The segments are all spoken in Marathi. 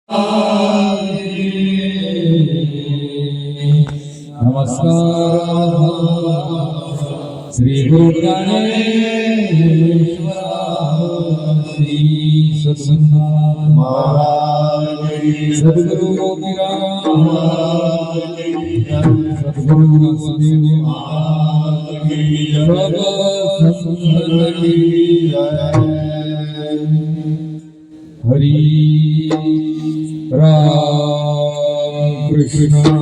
नमस्कार श्री गुरु ज्ञानेश्वर श्री सद्गुरुनाथ महाराज सद्गुरु मोतीराम सद्गुरु वासुदेव महाराज हरि राम कृष्ण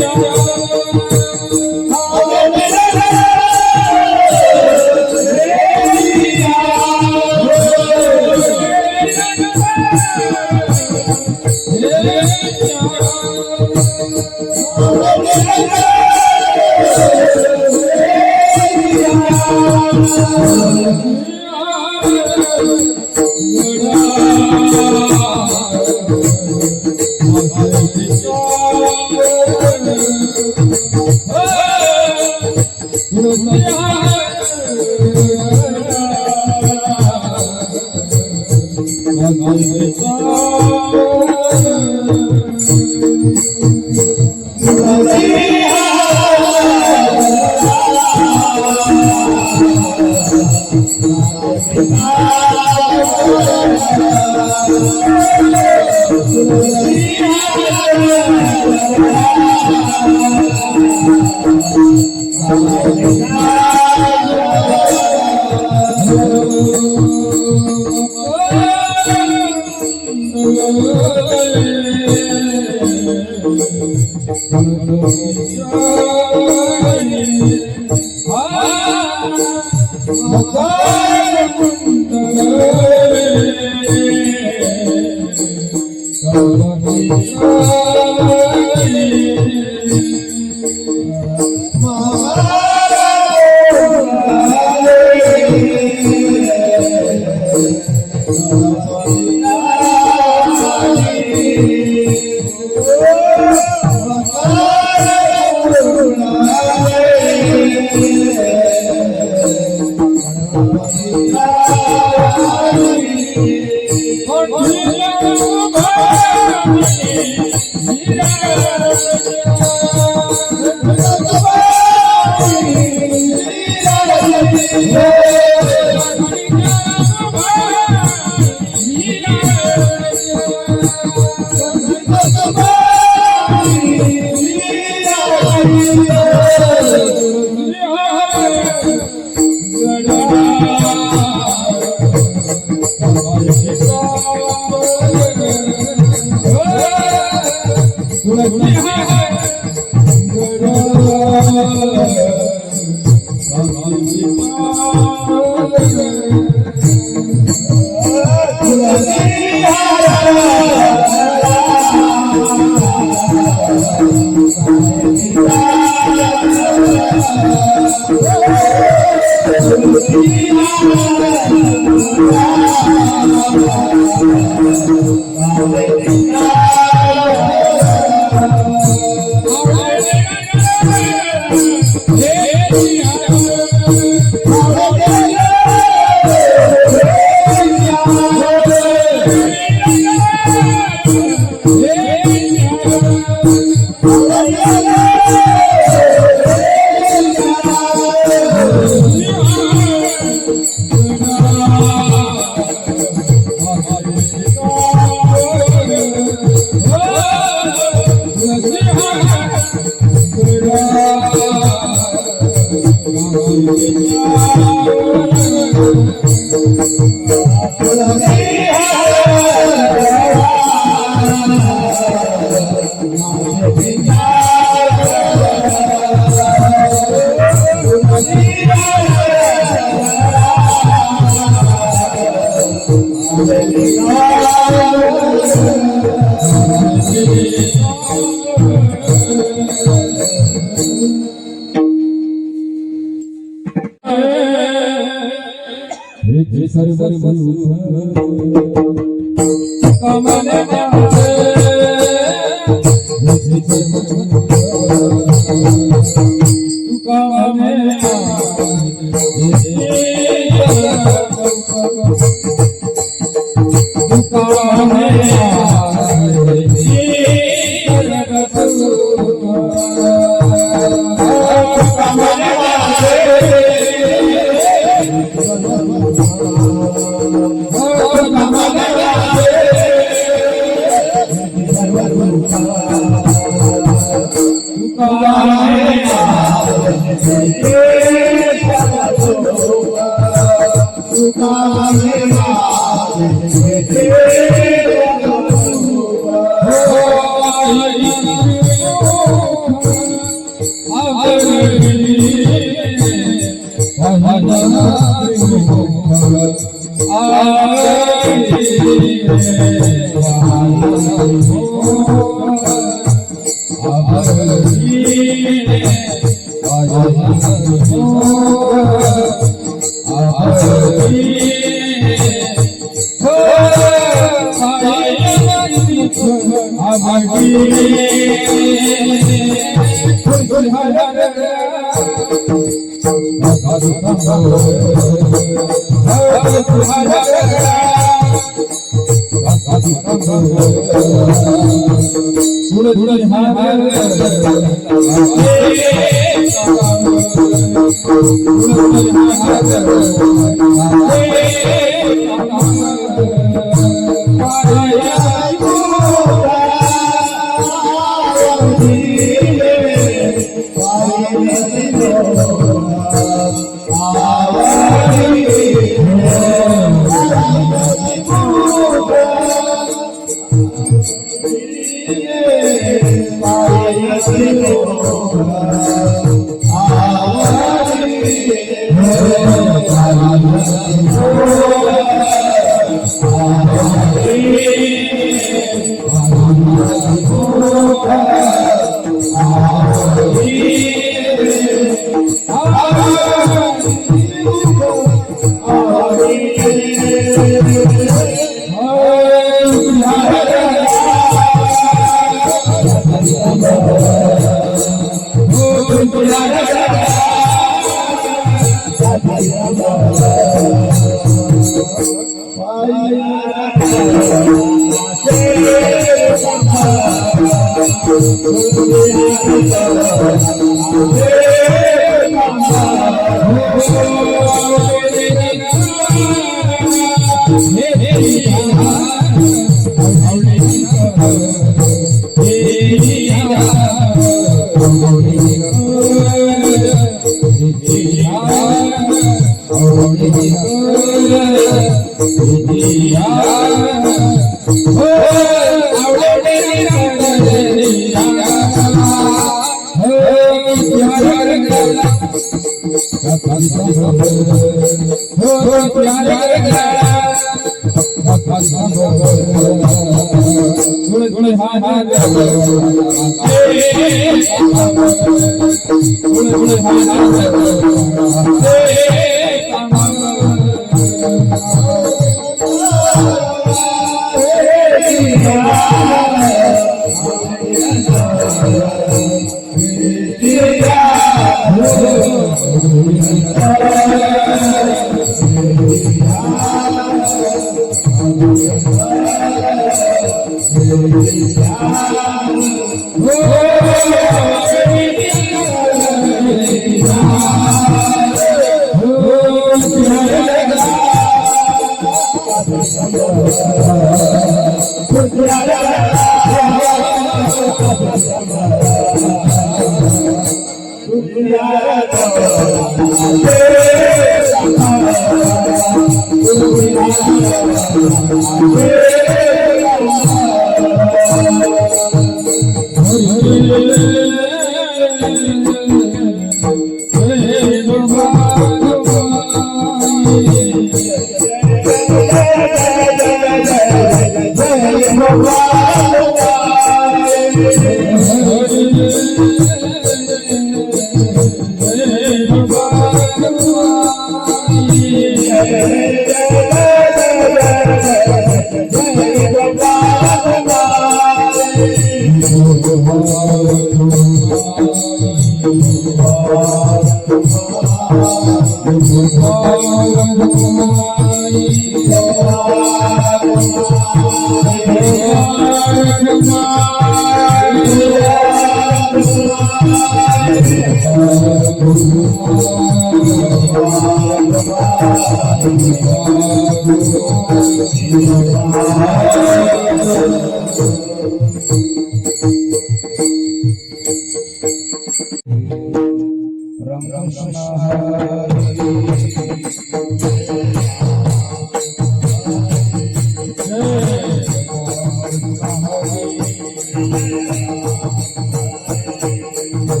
Oh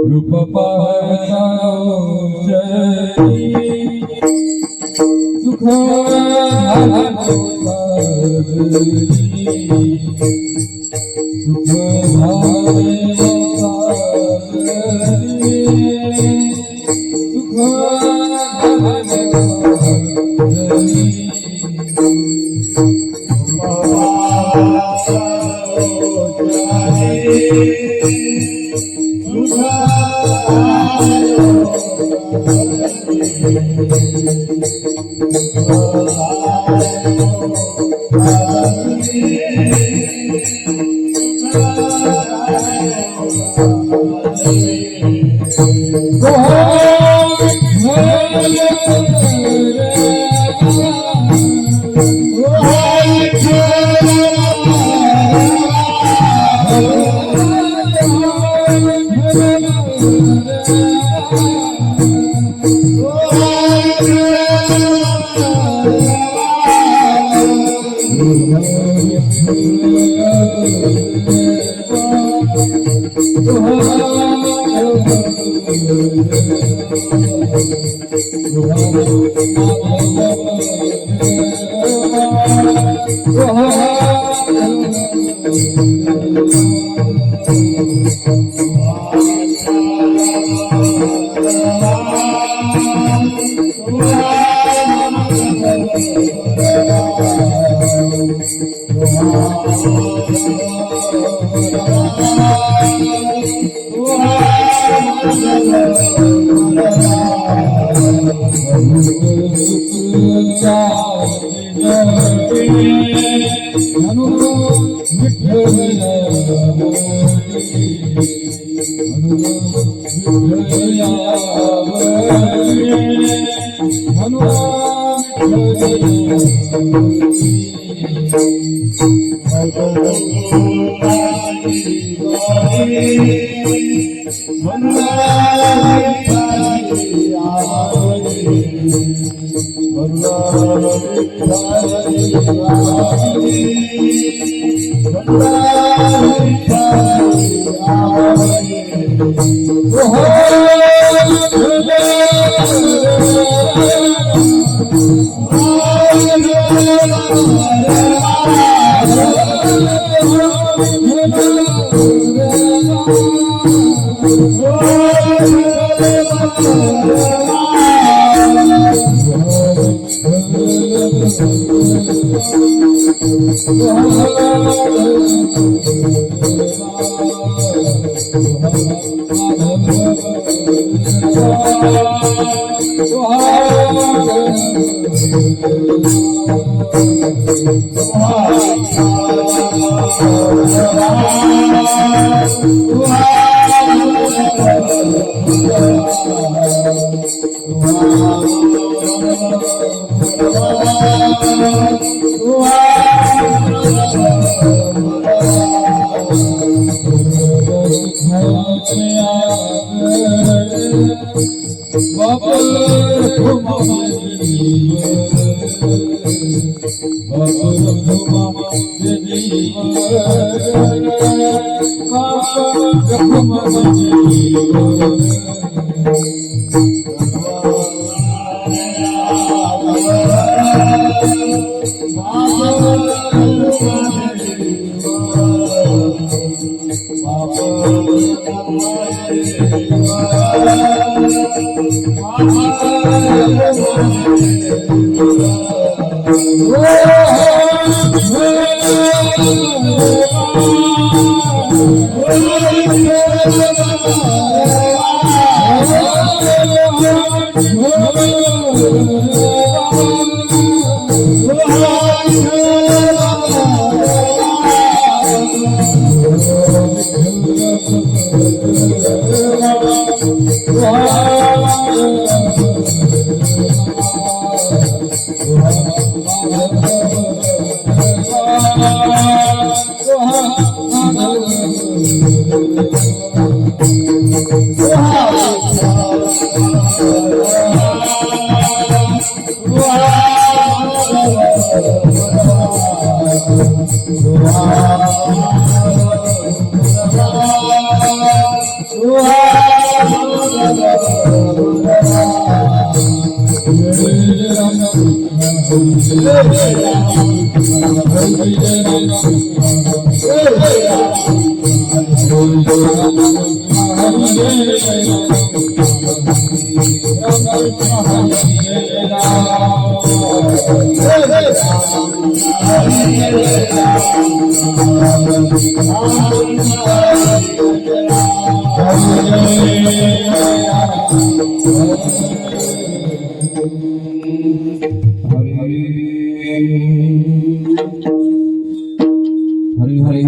रूप पाहता जय सुख हरि हरि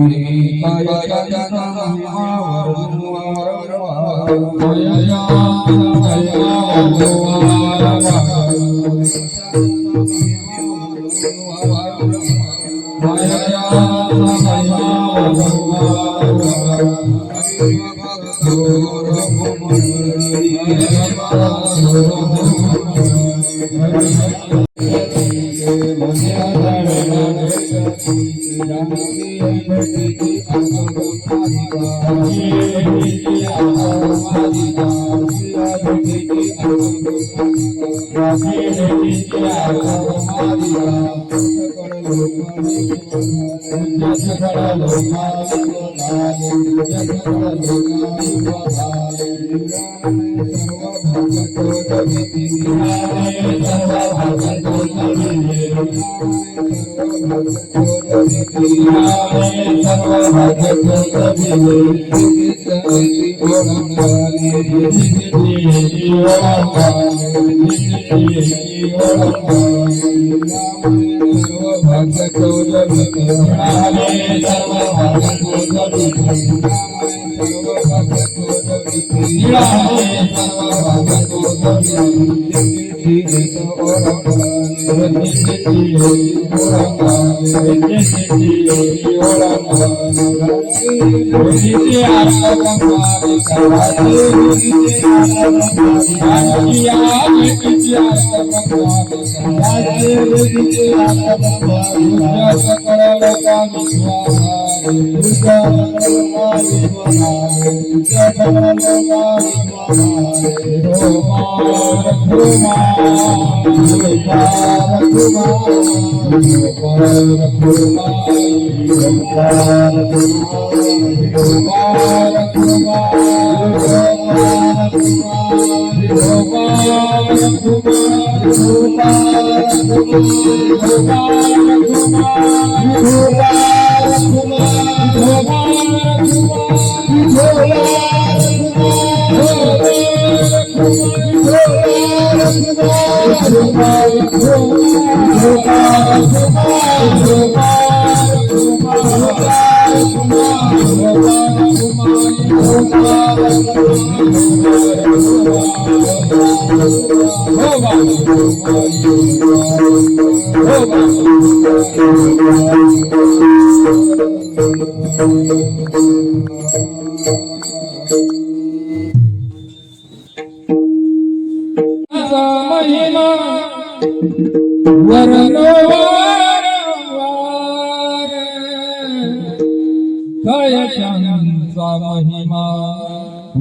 महिमा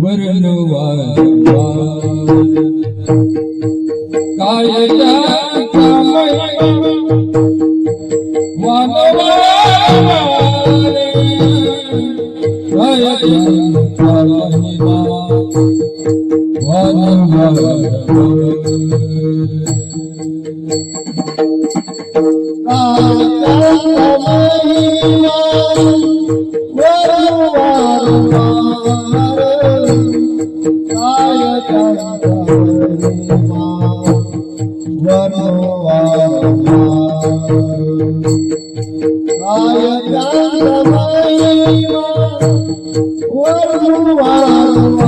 वर्णवार काय Whoa, Thank you.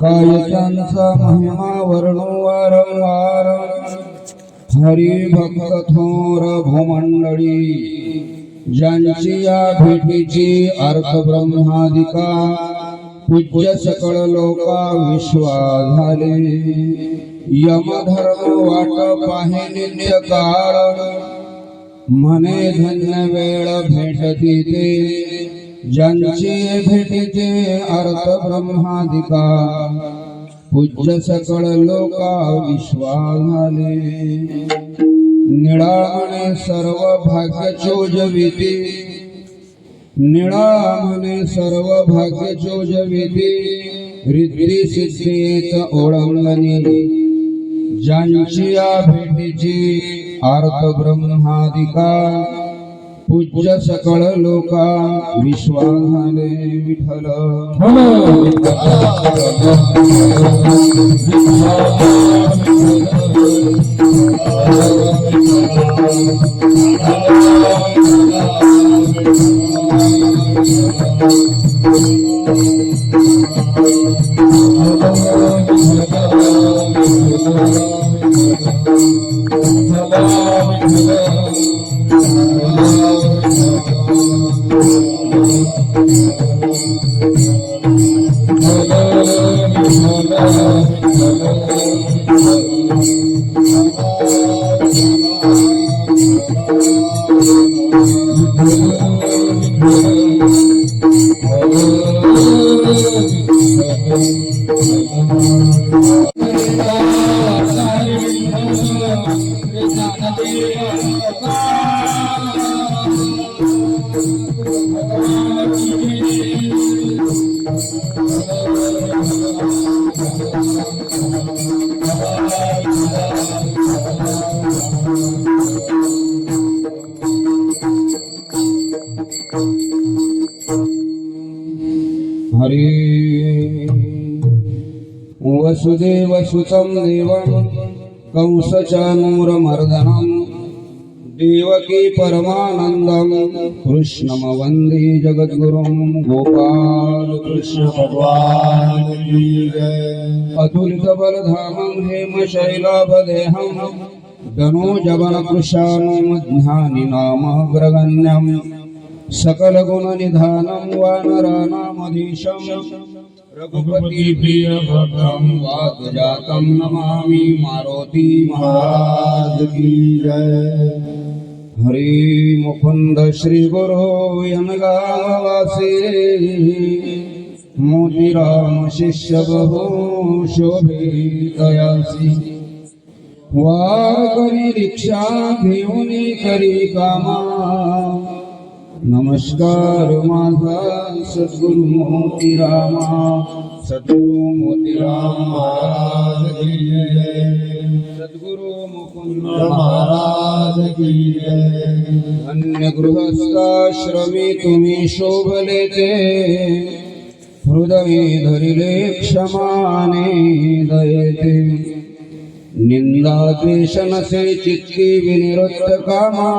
कायकांचा महिमा वर्णो वारंवार हरी भक्त थोर भूमंडळी ज्यांची या भेटीची अर्थ ब्रह्मादिका पूज्य सकळ लोका विश्वास झाले यमधर्म वाट पाहे नित्य काळ म्हणे धन्य वेळ भेटती ते ज्यांची भेटीचे अर्थ ब्रह्मादिका पूज्य सकळ लोका विश्वास झाले निळामणे सर्व भाग्य चोजविती निळामणे सर्व भाग्य चोजविती रिद्धी सिद्धीत ओळंगणी ज्यांची या भेटीची अर्थ ब्रह्मादिका पूज्य सकळ लोका विश्वास झाले विठ्ठल वसुदेवसुतं देवं कंसचाणूरमर्दनं देवकी परमानन्दं कृष्णं वन्दे जगद्गुरुं गोपाल कृष्ण भगवान की जय। अतुलित बलधामं हेमशैलाभदेहं धनुजवनकृशानुमध्यानि नामग्रगण्यं सकलगुणनिधानं वानराणामधीशं रघुपति प्रिय भद्रं वाग्जातं नमामि मारुति महाराज की जय। हरि मुकुंद श्री गुरु यमगावासी मोतीराम शिष्य बहु शोभितयासी वारकरी दीक्षा घेऊन करी कामा नमस्कार माझा सद्गुरु मोतीरामा सद्गुरु मोतीराम महाराज की जय। सद्गुरु मुकुंद महाराज की जय। अन्य गृहस्थाश्रमी तुम्ही शोभले ते हृदय धरिले क्षमाने दयेते निंदा द्वेष नसे चित्ती विनिरुद्ध कामा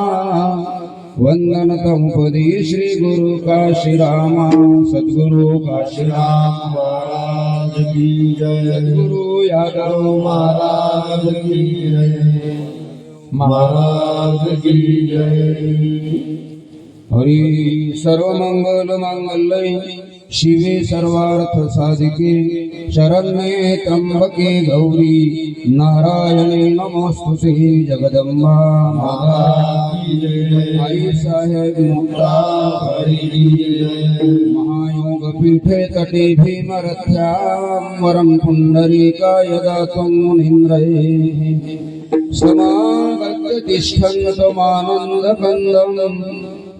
वंदन तमुपदी श्री गुरु काशीरामा सद्गुरु काशीराम महाराज की जय। सद्गुरु यादव महाराज की जय। महाराज की जय। हरि सर्वमंगल मांगल्ये शिवे सर्वार्थ साधिके शरण्ये त्र्यंबके गौरी नारायणे नमोस्तुते जगदम्बा महाराज की जय। आई साहेब मोक्ता हरि की जय। महायोग पीठे तटे भीमरथ्यां वरं पुण्डरीकाय दातुं मुनीन्द्रये समागत्य तिष्ठन्तमानन्दकन्दं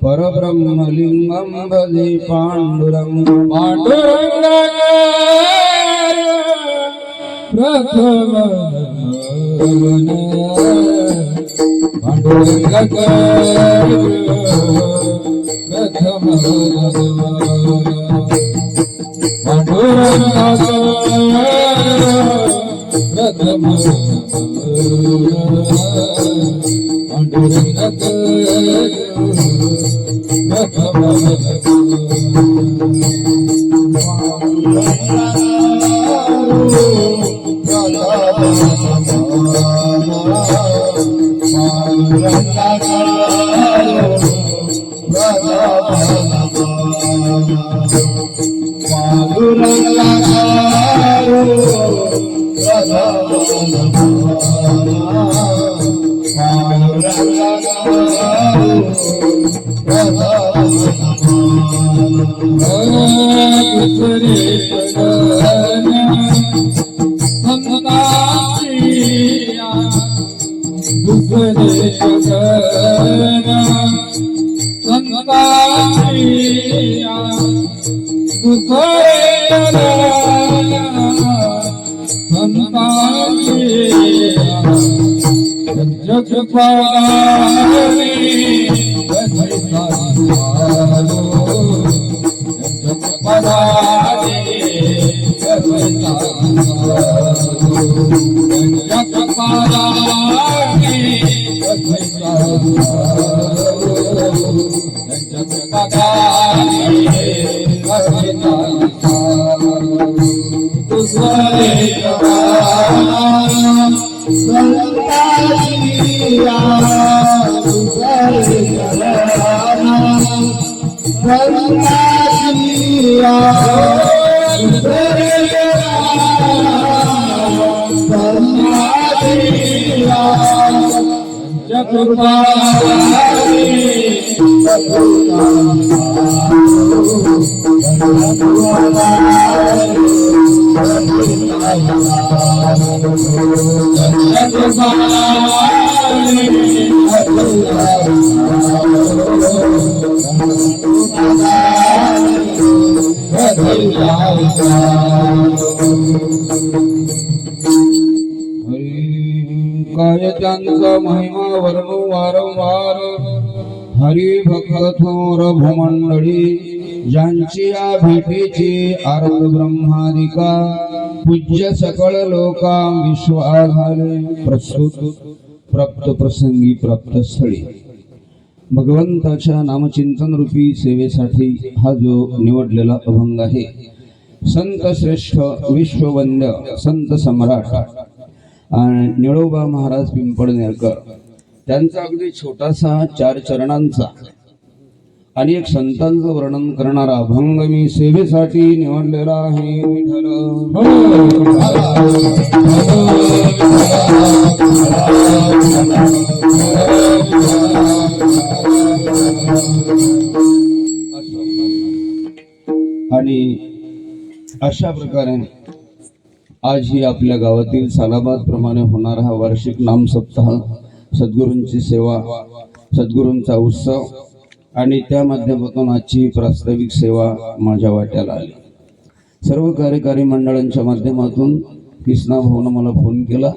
परब्रह्मलिङ्गं भजे पाण्डुरङ्गं काय त्यांचा महिमा वर्णू वारंवार हरी भक्त थोर भूमंडळी ज्यांची या भेटीची आर्त ब्रह्मादिका पूज्य सकळ लोका विश्वाधारे प्रस्तुत प्राप्त प्रसंगी प्राप्त स्थळी भगवंताच्या नामचिंतन रूपी सेवेसाठी हा जो निवडलेला अभंग आहे, संत श्रेष्ठ विश्ववंद्य संत सम्राट आणि निळोबा महाराज पिंपळनेरकर त्यांचा अगदी छोटासा 4 चरणांचा आणि एक संतांचं वर्णन करणारा अभंग मी सेवेसाठी निवडलेला आहे. विठ्ठल आणि अशा प्रकारे आज ही आपल्या गावातील सालाबाद प्रमाणे होणारा हा वार्षिक नाम सप्ताह, सद्गुरूंची सेवा, सद्गुरूंचा उत्सव आणि त्या माध्यमातून आजची प्रास्ताविक सेवा माझ्या वाट्याला आली. सर्व कार्यकारी मंडळांच्या माध्यमातून कृष्णा भाऊनं मला फोन केला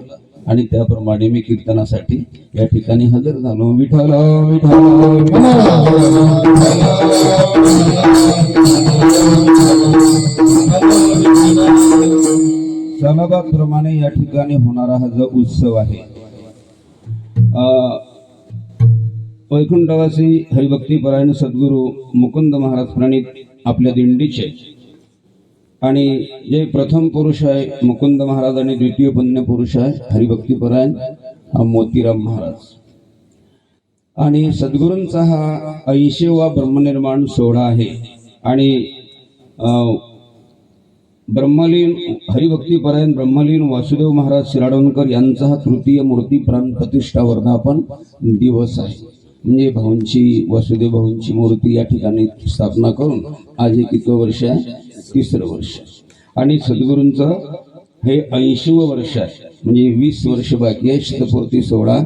आणि त्याप्रमाणे मी कीर्तनासाठी या ठिकाणी हजर झालो. विठ्ठल सालाबाद प्रमाणे या ठिकाणी होणारा हा जो उत्सव आहे, वैकुंठवासी हरिभक्तीपरायण सद्गुरू मुकुंद महाराज प्रणित आपल्या दिंडीचे आणि जे प्रथम पुरुष आहे मुकुंद महाराज आणि द्वितीय पुण्य पुरुष आहे हरिभक्तीपरायण मोतीराम महाराज. आणि सद्गुरूंचा हा 80वा ब्रह्मनिर्माण सोहळा आहे आणि ब्रह्मलीन हरिभक्तीपरायण ब्रह्मलीन वासुदेव महाराज शिराडोणकर यांचा हा तृतीय मूर्ती प्राण प्रतिष्ठा वर्धापन दिवस आहे. म्हणजे भाऊंची वासुदेव भाऊंची मूर्ती या ठिकाणी स्थापना करून आज हे किती वर्ष आहे? 3रं वर्ष. आणि सद्गुरूंचं हे 80वं वर्ष आहे, म्हणजे 20 वर्ष बाकी आहे शतपूर्ती सोहळा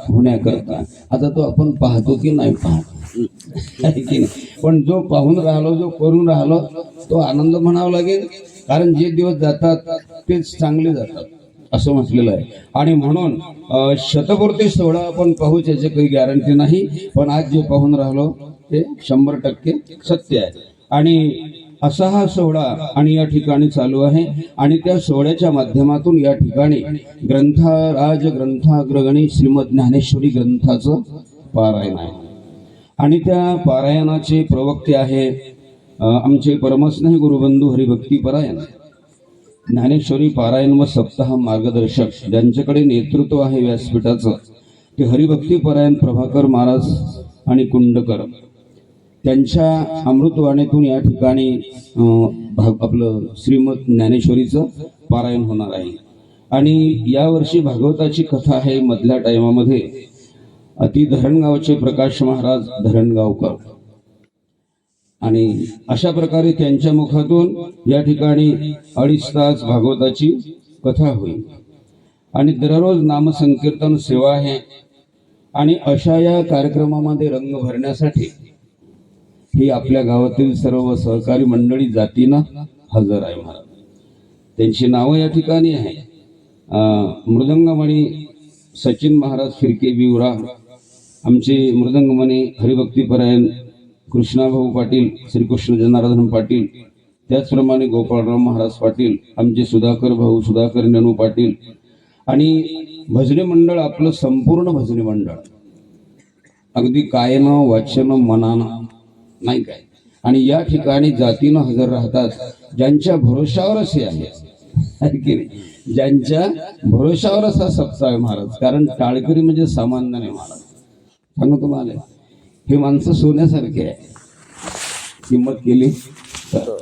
होण्याकरता. आता तो आपण पाहतो की नाही पाहतो की नाही, पण जो पाहून राहिलो, जो करून राहिलो तो आनंद म्हणावा लागेल. कारण जे दिवस जातात तेच चांगले जातात असं म्हटलेलं आहे. आणि म्हणून शतपूर्ती सोहळा आपण पाहू याची काही गॅरंटी नाही, पण आज जे पाहून राहिलो ते 100% सत्य आहे. आणि असा हा सोहळा आणि या ठिकाणी चालू आहे. आणि त्या सोहळ्याच्या माध्यमातून या ठिकाणी ग्रंथराज ग्रंथाग्रगणी श्रीमद ज्ञानेश्वरी ग्रंथाचं पारायण आहे. आणि त्या पारायणाचे प्रवक्ते आहे आमचे परमस्नेही गुरुबंधू हरिभक्तीपरायण ज्ञानेश्वरी पारायण व सप्ताह मार्गदर्शक, ज्यांच्याकडे नेतृत्व आहे व्यासपीठाचं, ते हरिभक्तीपरायण प्रभाकर महाराज आणि कुंडकर. त्यांच्या अमृतवाणीतून या ठिकाणी आपलं श्रीमद ज्ञानेश्वरीचं पारायण होणार आहे. आणि यावर्षी भागवताची कथा आहे मधल्या टायमामध्ये ती धरणगावचे प्रकाश महाराज धरणगावकर. आणि अशा प्रकारे त्यांच्या मुखातून या ठिकाणी 2.5 तास भागवताची कथा होईल. आणि दररोज नामसंकीर्तन सेवा आहे. आणि अशा या कार्यक्रमामध्ये रंग भरण्यासाठी ही आपल्या गावातील सर्व सहकारी मंडळी जातीनं हजर आहे. महाराज त्यांची नावं या ठिकाणी आहे. मृदंगमणी सचिन महाराज फिरके बिवरा, आमचे मृदंगमणी हरिभक्तीपरायण कृष्णाभाऊ पाटील, श्रीकृष्ण जनार्दन पाटील, त्याचप्रमाणे गोपाळराव महाराज पाटील, आमचे सुधाकर भाऊ सुधाकर नेनू पाटील. आणि भजनी मंडळ आपलं संपूर्ण भजनी मंडळ अगदी कायनं वाचनं मनानं नाही काय. आणि या ठिकाणी जातीनं हजर राहतात, ज्यांच्या भरोशावरच हे आहे की नाही, ज्यांच्या भरोशावरच हा सप्ताह आहे महाराज. कारण टाळकरी म्हणजे सामान्य नाही महाराज, सांगू तुम्हाला. हे माणसं सोन्यासारखे आहे, किंमत केली तर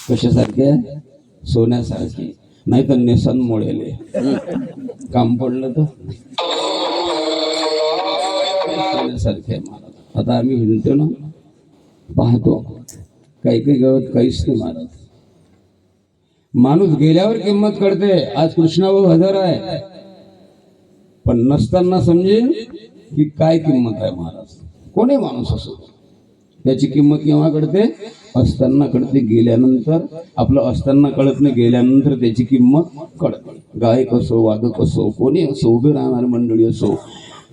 कशासारखे आहे? सोन्यासारखे. नाही तर नेसन मोडेले, काम पडलं तर सोन्यासारखे आहे महाराज. आता आम्ही हिंडतो ना, पाहतो काही काही गावात काहीच नाही महाराज. माणूस गेल्यावर किंमत कळते. आज कृष्णाभाऊ हजर आहे, पण नसताना समजेल की काय किंमत आहे महाराज. कोणी माणूस असो त्याची किंमत केव्हा कळते? असताना कळते. गेल्यानंतर आपलं असताना कळत नाही, गेल्यानंतर त्याची किंमत कळते. गायक असो, वादक असो, कोणी असो, उभे राहणारी मंडळी असो.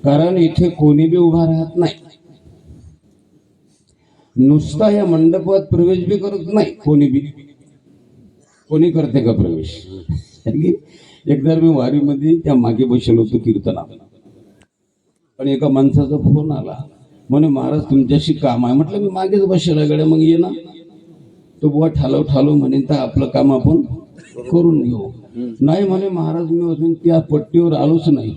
कारण इथे कोणी बी उभा राहत नाही, नुसता या मंडपात प्रवेश बी करत नाही कोणी बी. कोणी करते का प्रवेश? एकदा मी वारीमध्ये त्या मागे बसलो होतो कीर्तना, आणि एका माणसाचा फोन आला, म्हणे महाराज तुमच्याशी काम आहे. म्हटलं मी मागेच बसला गड्या, मग ये ना. तो बुवा ठालो ठालो म्हणे तर आपलं काम आपण करून घेऊ. नाही म्हणे महाराज मी अजून त्या पट्टीवर आलोच नाही.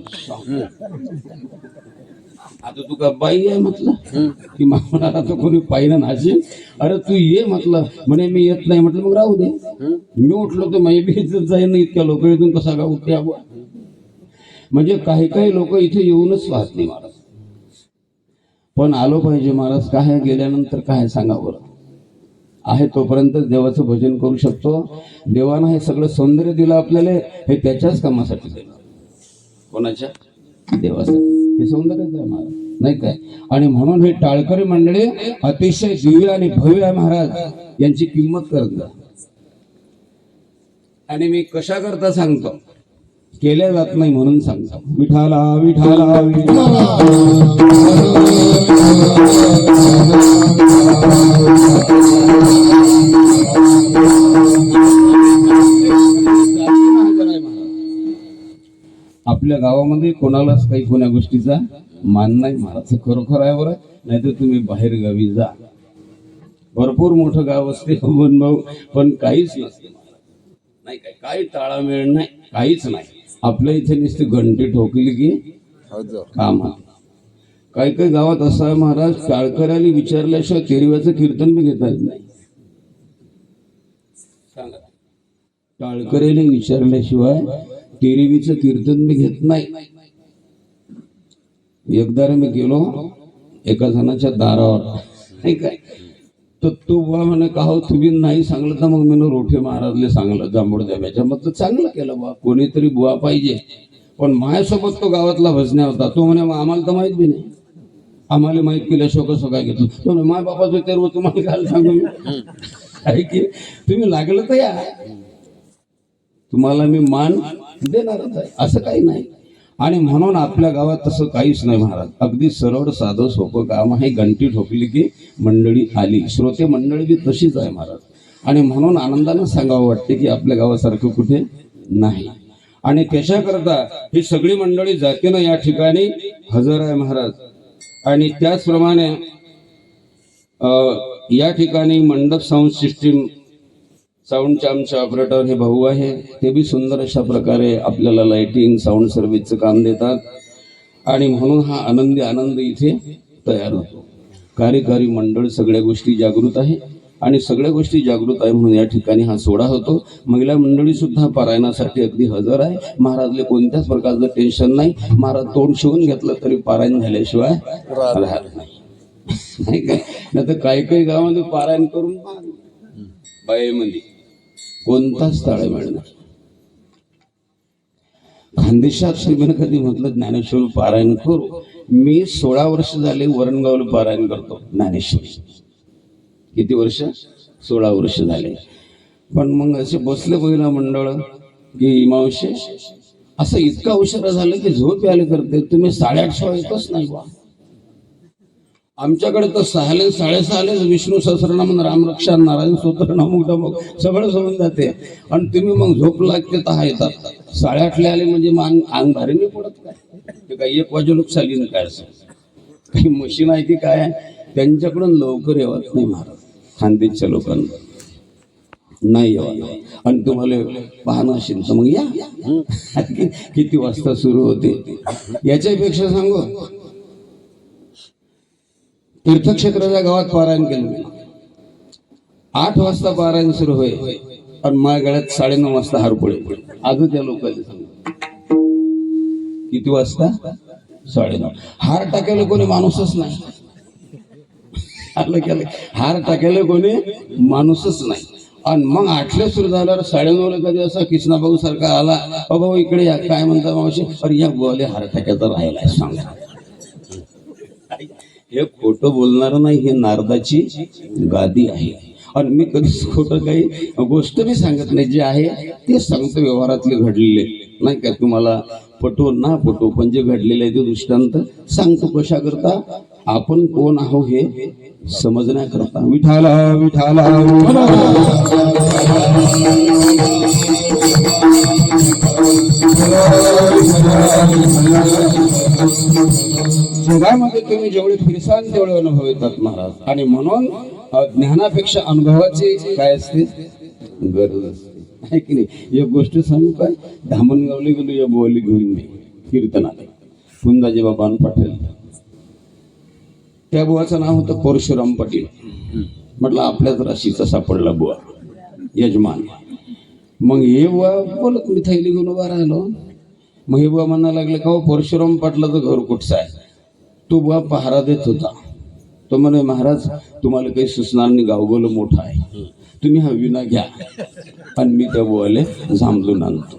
आता तू का बाई आहे म्हटलं की मला तर कोणी पाहिलं नाचे. अरे तू ये म्हटलं. म्हणे मी येत नाही. म्हटलं मग राहू दे. मी उठलो तर मी बी इज्जत जाईल ना, इतक्या लोक इथून कसा का उठते. म्हणजे काही काही लोक इथे येऊनच पाहत नाही महाराज, पण आलो पाहिजे महाराज. काय गेल्यानंतर काय सांगावं, आहे तोपर्यंत देवाचं भजन करू शकतो. देवानं हे सगळं सौंदर्य दिलं आपल्याला, हे त्याच्याच कामासाठी दिलं. कोणाच्या? देवासाठी. हे सौंदर्यच आहे महाराज, नाही काय. आणि म्हणून हे टाळकरी मंडळी अतिशय दिव्य आणि भव्य आहे महाराज, यांची किंमत करत जा. आणि मी कशा करता सांगतो, केल्या जात नाही म्हणून सांगतो. विठाला विठाला विठाला आपल्या गावामध्ये कोणालाच काही कोण्या गोष्टीचा मान नाही महाराज. खरोखर आहे बरं. नाही तर तुम्ही बाहेर गावी जा, भरपूर मोठं गाव असते भाऊ, पण काहीच नसते नाही काय. काही ताळामेळ नाही, काहीच नाही. आपल्या इथे नुसती घंटी ठोकली की काम आहे. काही काही गावात असं आहे महाराज, टाळकऱ्याला विचारल्याशिवाय तेरव्याचं कीर्तन बी घेता येत नाही. सांगा, टाळकऱ्याला विचारल्याशिवाय तेरवीचं कीर्तन बी घेत नाही. एकदा मी गेलो एका जणाच्या दारावर, नाही काय, तर तो बुवा म्हणे का हो तुम्ही नाही सांगलं तर मग मी रोठे महाराजले सांगलं जांभूळ द्याव्याच्या. मग तर चांगलं केलं बुवा, कोणीतरी बुवा पाहिजे. पण माझ्यासोबत तो गावातला भजन्या होता. तो म्हणे मग आम्हाला तर माहित बी नाही, आम्हाला माहित केल्याशिवाय कसं काय घेतलं. तो म्हणे माय बापाचं तेरव तुम्हाला काय सांगू मी. आहे की तुम्ही लागलं तर या, तुम्हाला मी मान देणारच आहे, असं काही नाही. आणि म्हणून आपल्या गावात तसं काहीच नाही महाराज. अगदी सरळ साधं सोपं काम आहे. घंटी ठोकली की मंडळी आली. श्रोते मंडळी बी तशीच आहे महाराज. आणि म्हणून आनंदानं सांगावं वाटते की आपल्या गावासारखं कुठे नाही. आणि त्याच्याकरता ही सगळी मंडळी जातीनं या ठिकाणी हजर आहे महाराज. आणि त्याचप्रमाणे या ठिकाणी मंडप साऊंड सिस्टीम, साऊंडचे आमचे ऑपरेटर हे भाऊ आहे, ते बी सुंदर अशा प्रकारे आपल्याला लाइटिंग साऊंड सर्व्हिसचं काम देतात. आणि म्हणून हा आनंदी आनंद इथे तयार होतो. कार्यकारी मंडळ सगळ्या गोष्टी जागृत आहे, आणि सगळ्या गोष्टी जागृत आहे म्हणून या ठिकाणी हा सोहळा होतो. महिला मंडळी सुद्धा पारायणासाठी अगदी हजर आहे. महाराजले कोणत्याच प्रकारचं टेन्शन नाही. महाराज तोंड शिवून घेतलं तरी पारायण झाल्याशिवाय राहत नाही काय. नाही तर काही काही गावामध्ये पारायण करून बाईमध्ये कोणताच ताळमेळ नाही. खानदेशात श्रीमन कधी म्हटलं ज्ञानेश्वर पारायण करू. मी 16 वर्ष झाले वरणगावला पारायण करतो ज्ञानेश्वर. किती वर्ष? 16 वर्ष झाले. पण मग असे बसले पहिला मंडळ की मावशे असं इतका उशिरा झालं की झोप यायला करते. तुम्ही 8:30 येतच नाही बा. आमच्याकडे तर 6 साडेसहालेच विष्णू सहस्रनाम, रामरक्षा, नारायण स्तोत्र, नमक डमक सगळं सोडून जाते. आणि तुम्ही मग झोप लागते तर येतात 8:30 आले म्हणजे मग अंग भारी नाही पडत काय. ते काही 1 वाजे लोक चालीन काय, असं काही मशीन आहे की काय. त्यांच्याकडून लवकर येवत नाही महाराज. खानदेशच्या लोकांना नाही येवा. आणि तुम्हाला पाहणं असेल तर मग या. किती वाजता सुरू होते याच्यापेक्षा सांगू, तीर्थक्षेत्राच्या गावात पारायण केलं. 8 वाजता पारायण सुरू होय, आणि माझ्या गळ्यात 9:30 वाजता हारपुळे. आजच त्या लोकांनी सांगितलं किती वाजता? 9:30. हार टाकायला कोणी माणूसच नाही. हार टाकायला कोणी माणूसच नाही. आणि मग 8ला सुरू झाल्यावर 9:30 कधी असा किसना भाऊ सारखा आला, भाऊ इकडे या, काय म्हणता मावशी? अरे या बोले हार टाक्याचा राहिलाय सांगा. हे खोटं बोलणार नाही, हे नारदाची गादी आहे. आणि मी कधीच खोटं काही गोष्ट मी सांगत नाही, जे आहे ते सांगतो. व्यवहारातले घडलेले नाही का, तुम्हाला पटो ना पटो, पण जे घडलेले आहे ते दृष्टांत सांगतो. कशा करता? आपण कोण आहो हे समजण्याकरता विठाला विठाला जगामध्ये तुम्ही जेवढे फिरसाल तेवढे अनुभव येतात महाराज. आणि म्हणून ज्ञानापेक्षा अनुभवाची काय असते गरज असते आहे की नाही. एक गोष्ट सांगू काय, धामणगावले गेलो या बोली घेऊन मी कीर्तनाला कुंदाजी बाबा पाटील. त्या बुवाचं नाव होतं परशुराम पाटील. म्हटलं आपल्याच राशीचा सापडला बुवा यजमान. मग हे बुवा बोलत मी थैली घेऊन उभा राहिलो. मग हे बुवा म्हणायला लागले का परशुराम पाटलाचं घर कुठचं आहे. तो बुवा पहारा देत होता. तो म्हणे महाराज तुम्हाला काही सुचणार नाही, गावगोलं मोठं आहे, तुम्ही हा विना घ्या. आणि मी त्या बुवाले झांबलून आणतो.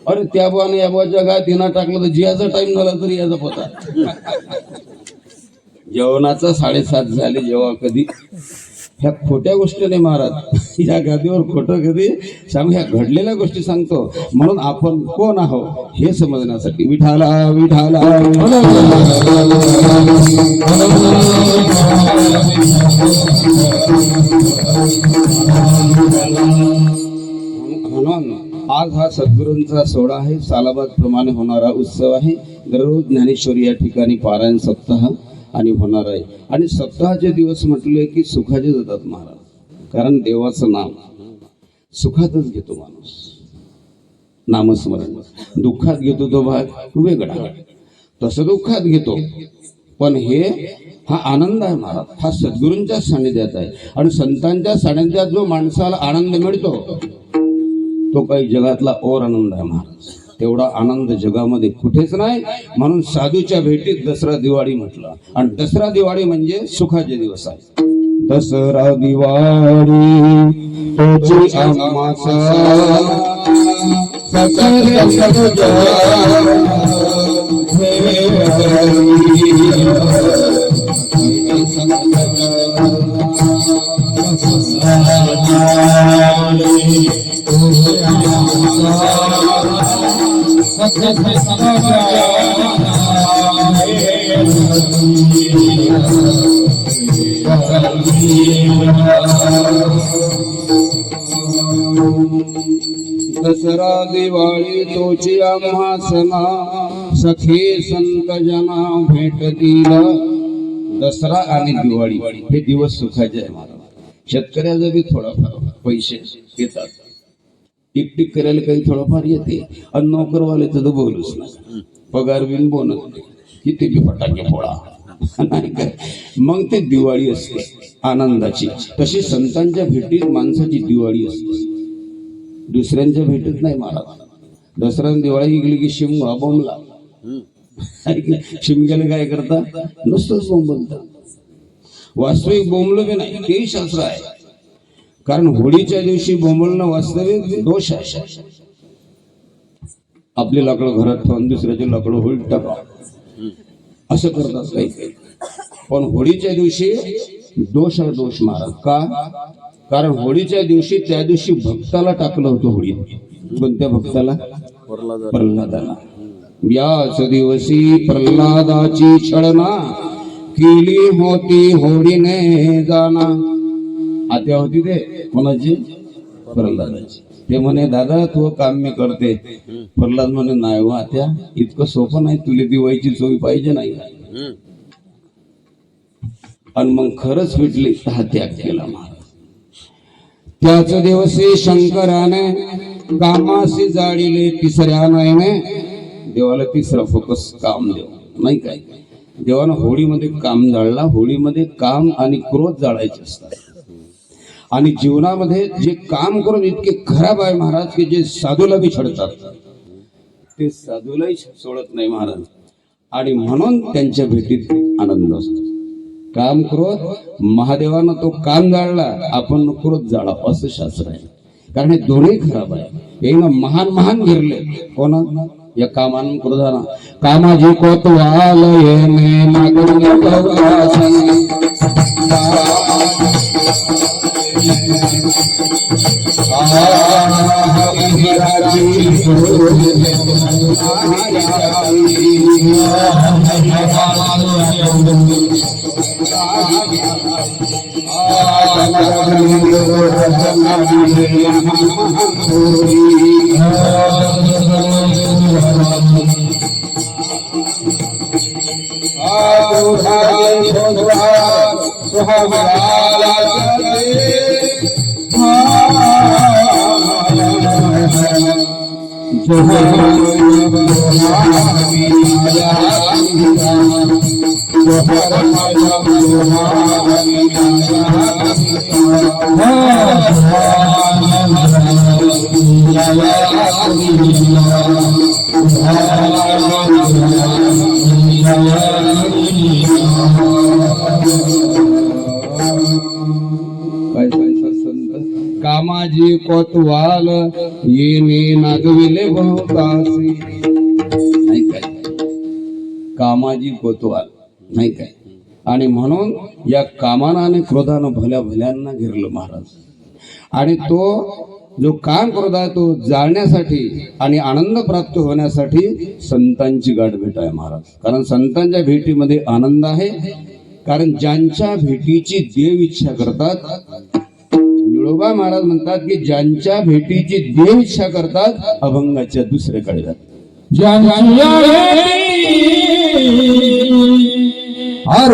अरे त्या बुवाने या बुवाच्या गात विना टाकलं तर जियाचा टाइम झाला तरी याचा पता. जेवणाचा 7:30 झाले जेव्हा कधी ह्या खोट्या गोष्टी नाही महाराज. या गादीवर खोटं कधी सांगू, ह्या घडलेल्या गोष्टी सांगतो. म्हणून आपण कोण आहोत हे समजण्यासाठी विठाला विठाला म्हणून आज हा सद्गुरूंचा सोहळा आहे. सालाबाद प्रमाणे होणारा उत्सव आहे. दररोज ज्ञानेश्वरी या ठिकाणी पारायण सप्ताह आणि होणार आहे. आणि सप्ताहाचे दिवस म्हटले की सुखाचे जातात महाराज. कारण देवाचं नाम सुखातच घेतो माणूस, नामस्मरण. दुःखात घेतो तो भाग वेगळा, तसं दुःखात घेतो. पण हा आनंद आहे महाराज, हा सद्गुरूंच्या सानिध्यात आहे. आणि संतांच्या सानिध्यात जो माणसाला आनंद मिळतो तो काही जगातला और आनंद आहे महाराज. तेवढा आनंद जगामध्ये कुठेच नाही. म्हणून साधूच्या भेटीत दसरा दिवाळी म्हटलं. आणि दसरा दिवाळी म्हणजे सुखाचे दिवस आहे. दसरा दिवाळी तोची आम्हाचा दसरा दिवाळी तोची आम्हा सणा सखे संत जना भेटतील. दसरा आणि दिवाळी हे दिवस सुखाचे आहे महाराज. शेतकऱ्याचा बी थोडाफार पैसे येतात, टिकटिक करायला काही थोडंफार येते. आणि नोकरवाल्याचं तर बोलूच नाही, पगार बिन बोनस किती बी फटाके फोडा नाही काय. मग ते दिवाळी असते आनंदाची. तशी संतांच्या भेटीत माणसाची दिवाळी असते, दुसऱ्यांच्या भेटीत नाही महाराज. दसरा दिवाळी गेली की शिमगा बोंबला. शिमग्याला काय करता, नुसतंच बोंबलतात. वास्तविक बोंबलं बी नाही, तेही शास्त्र आहे. कारण होळीच्या दिवशी बोंबलणं वास्तविक दोष आहे. आपले लाकडं घरात ठेवून दुसऱ्याचे लाकडं होळीत टाका असं करतात काही काही. पण होळीच्या दिवशी दोष आहे, दोष महाराज. का? कारण होळीच्या दिवशी त्या दिवशी भक्ताला टाकलं होतं होळी. कोणत्या भक्ताला? प्रल्हादाला. याच दिवशी प्रल्हादाची छळना केली होती होळीने जाना. आत्या होती ते कोणाची? प्रल्हादाची. ते म्हणे दादा तू काम मी करते. प्रल्हाद म्हणे नाही हो आत्या, इतकं सोपं नाही, तुला दिवाळीची चोवी पाहिजे नाही. आणि मग खरंच भेटली हा त्याग केला महाराज. त्याच दिवशी शंकराने कामाशी जाळीले तिसऱ्या नयने. देवाला तिसरा फोकस काम देव नाही काय. देवानं होळीमध्ये काम जाळला. होळीमध्ये काम आणि क्रोध जाळायचे असतात. आणि जीवनामध्ये जे काम करून इतके खराब आहे महाराज की जे साधूला बी छळतात ते साधूलाही सोडत नाही महाराज. आणि म्हणून त्यांच्या भेटीत आनंद असतो. काम क्रोध महादेवानं तो काम जाळला, आपण क्रोध जाळा असं शास्त्र आहे. कारण हे दोन्ही खराब आहे. यानं महान महान घेरले कोणा या कामान क्रोधाना. कामाजी कोतवाल येणे कामाजी कोतवाल येणे नागविले बहुतासी. नाही काय, कामाजी कोतवाल नाही काय. आणि म्हणून या कामानं आणि क्रोधानं भल्या भल्यांना घेरलं महाराज. आणि तो जो काम क्रोध आहे तो जाळण्यासाठी आणि आनंद प्राप्त होण्यासाठी संतांची गाठ भेट आहे महाराज. कारण संतांच्या भेटीमध्ये आनंद आहे. कारण ज्यांच्या भेटीची देव इच्छा करतात, निळोबा महाराज म्हणतात की ज्यांच्या भेटीची देव इच्छा करतात अभंगाच्या दुसऱ्याकडे जातात. हर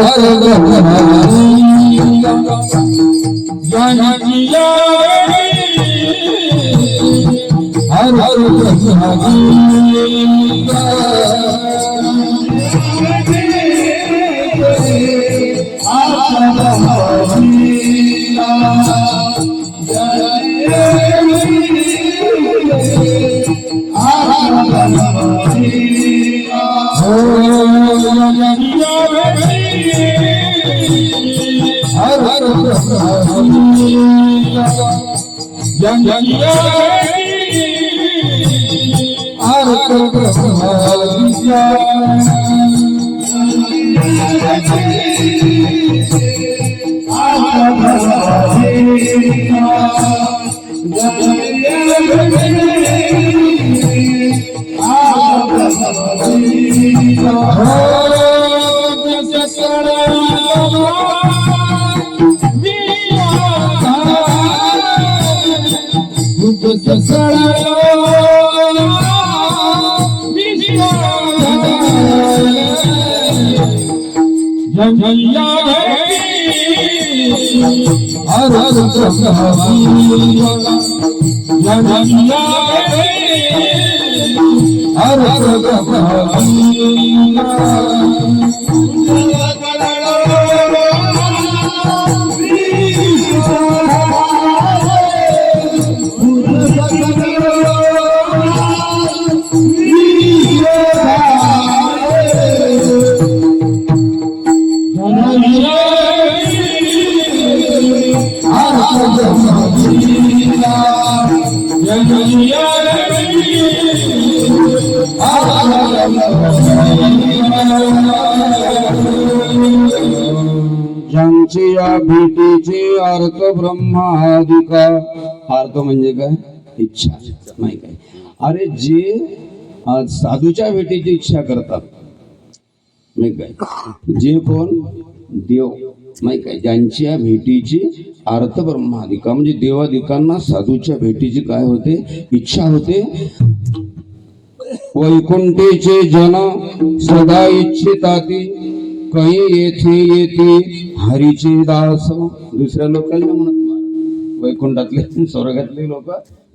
ज्यांची या भेटीची अर्थ ब्रह्मादिका. अर्थ म्हणजे काय? इच्छा नाही काय. अरे जे साधूच्या भेटीची इच्छा करतात नाही काय, जे कोण देव नाही काय, ज्यांची या भेटीची अर्थ ब्रह्मादिका म्हणजे देवादिकांना साधूच्या भेटीची काय होते? इच्छा होते. वैकुंठेचे जन सदा इच्छिताती, काही येथे येते हरीचे दास. दुसऱ्या लोकांना म्हणत, वैकुंठातले स्वर्गातले लोक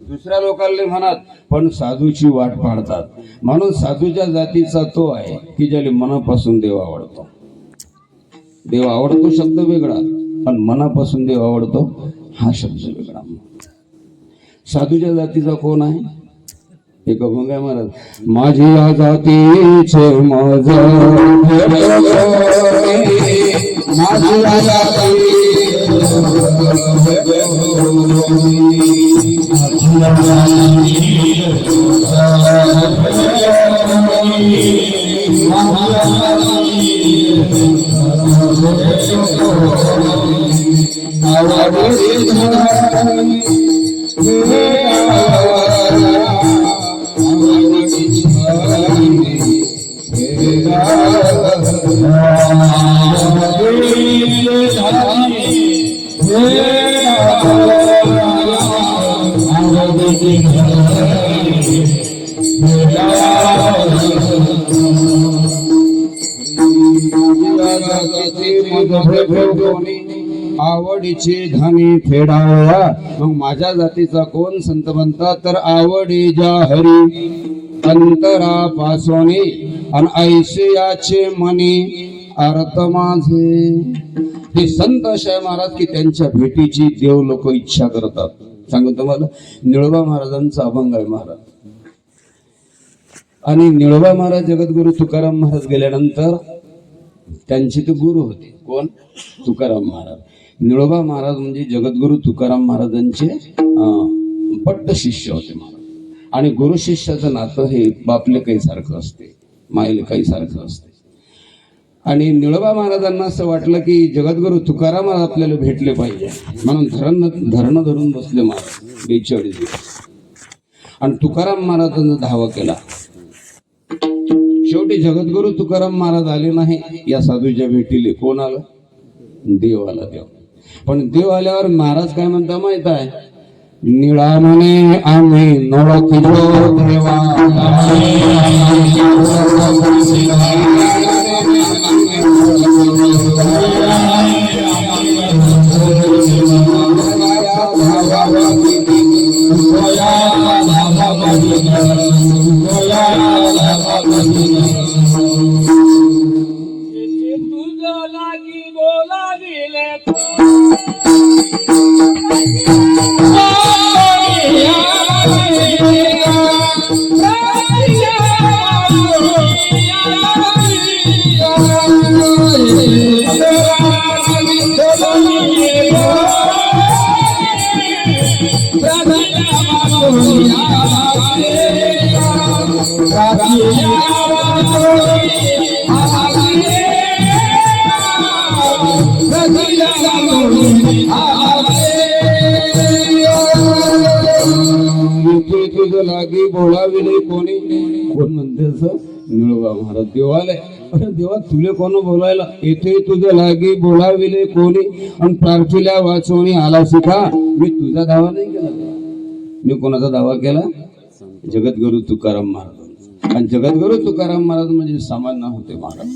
दुसऱ्या लोकांना म्हणत, पण साधूची वाट पाडतात. म्हणून साधूच्या जातीचा तो आहे की ज्याला मनापासून देव आवडतो. देव आवडतो शब्द वेगळा, पण मनापासून देव आवडतो हा शब्द वेगळा. साधूच्या जातीचा कोण आहे? एक अभंग आहे महाराज. माझ्या जातीचे माझ, माझ्या जाती आवडीचे धनी फेडावया. मग माझ्या जातीचा कोण संत म्हणतात तर आवडी ज्या हरी अंतरापासोनी आणि ऐसे याचे मनी अर्थ माझे. हे संत असे महाराज की त्यांच्या भेटीची देव लोक इच्छा करतात. सांगू तुम्हाला निळोबा महाराजांचा अभंग आहे महाराज. आणि निळोबा महाराज जगद्गुरु तुकाराम महाराज गेल्यानंतर त्यांचे ते गुरु होते. कोण? तुकाराम महाराज. निळोबा महाराज म्हणजे जगद्गुरु तुकाराम महाराजांचे पट्ट शिष्य होते महाराज. आणि गुरु शिष्याचं नातं हे बापले काही सारखं असते, मायले काही सारखं असते. आणि निळोबा महाराजांना असं वाटलं की जगद्गुरु तुकाराम महाराज आपल्याला भेटले पाहिजे, म्हणून धरणं धरून बसले महाराज 42 दिवस. आणि तुकाराम महाराजांचा धावा केला. शेवटी जगद्गुरु तुकाराम महाराज आले नाही या साधूच्या भेटीले. कोण आलं? देव आला. देव. पण देव आल्यावर महाराज काय म्हणता माहित आहे? निळा म्हणे आम्ही नोळखिलो देवा, तुझं लागी बोलाविले कोणी. कोण म्हणते असं? निळोबा महाराज. देवालय देवा तुले कोण बोलायला? येथे तुझं लागी बोलाविले कोणी आणि प्रार्थीला वाचवणी आला शिका. मी तुझा दावा नाही केला. मी कोणाचा दावा केला? जगद्गुरु तुकाराम महाराज. आणि जगद्गुरु तुकाराम महाराज म्हणजे सामान्य होते महाराज.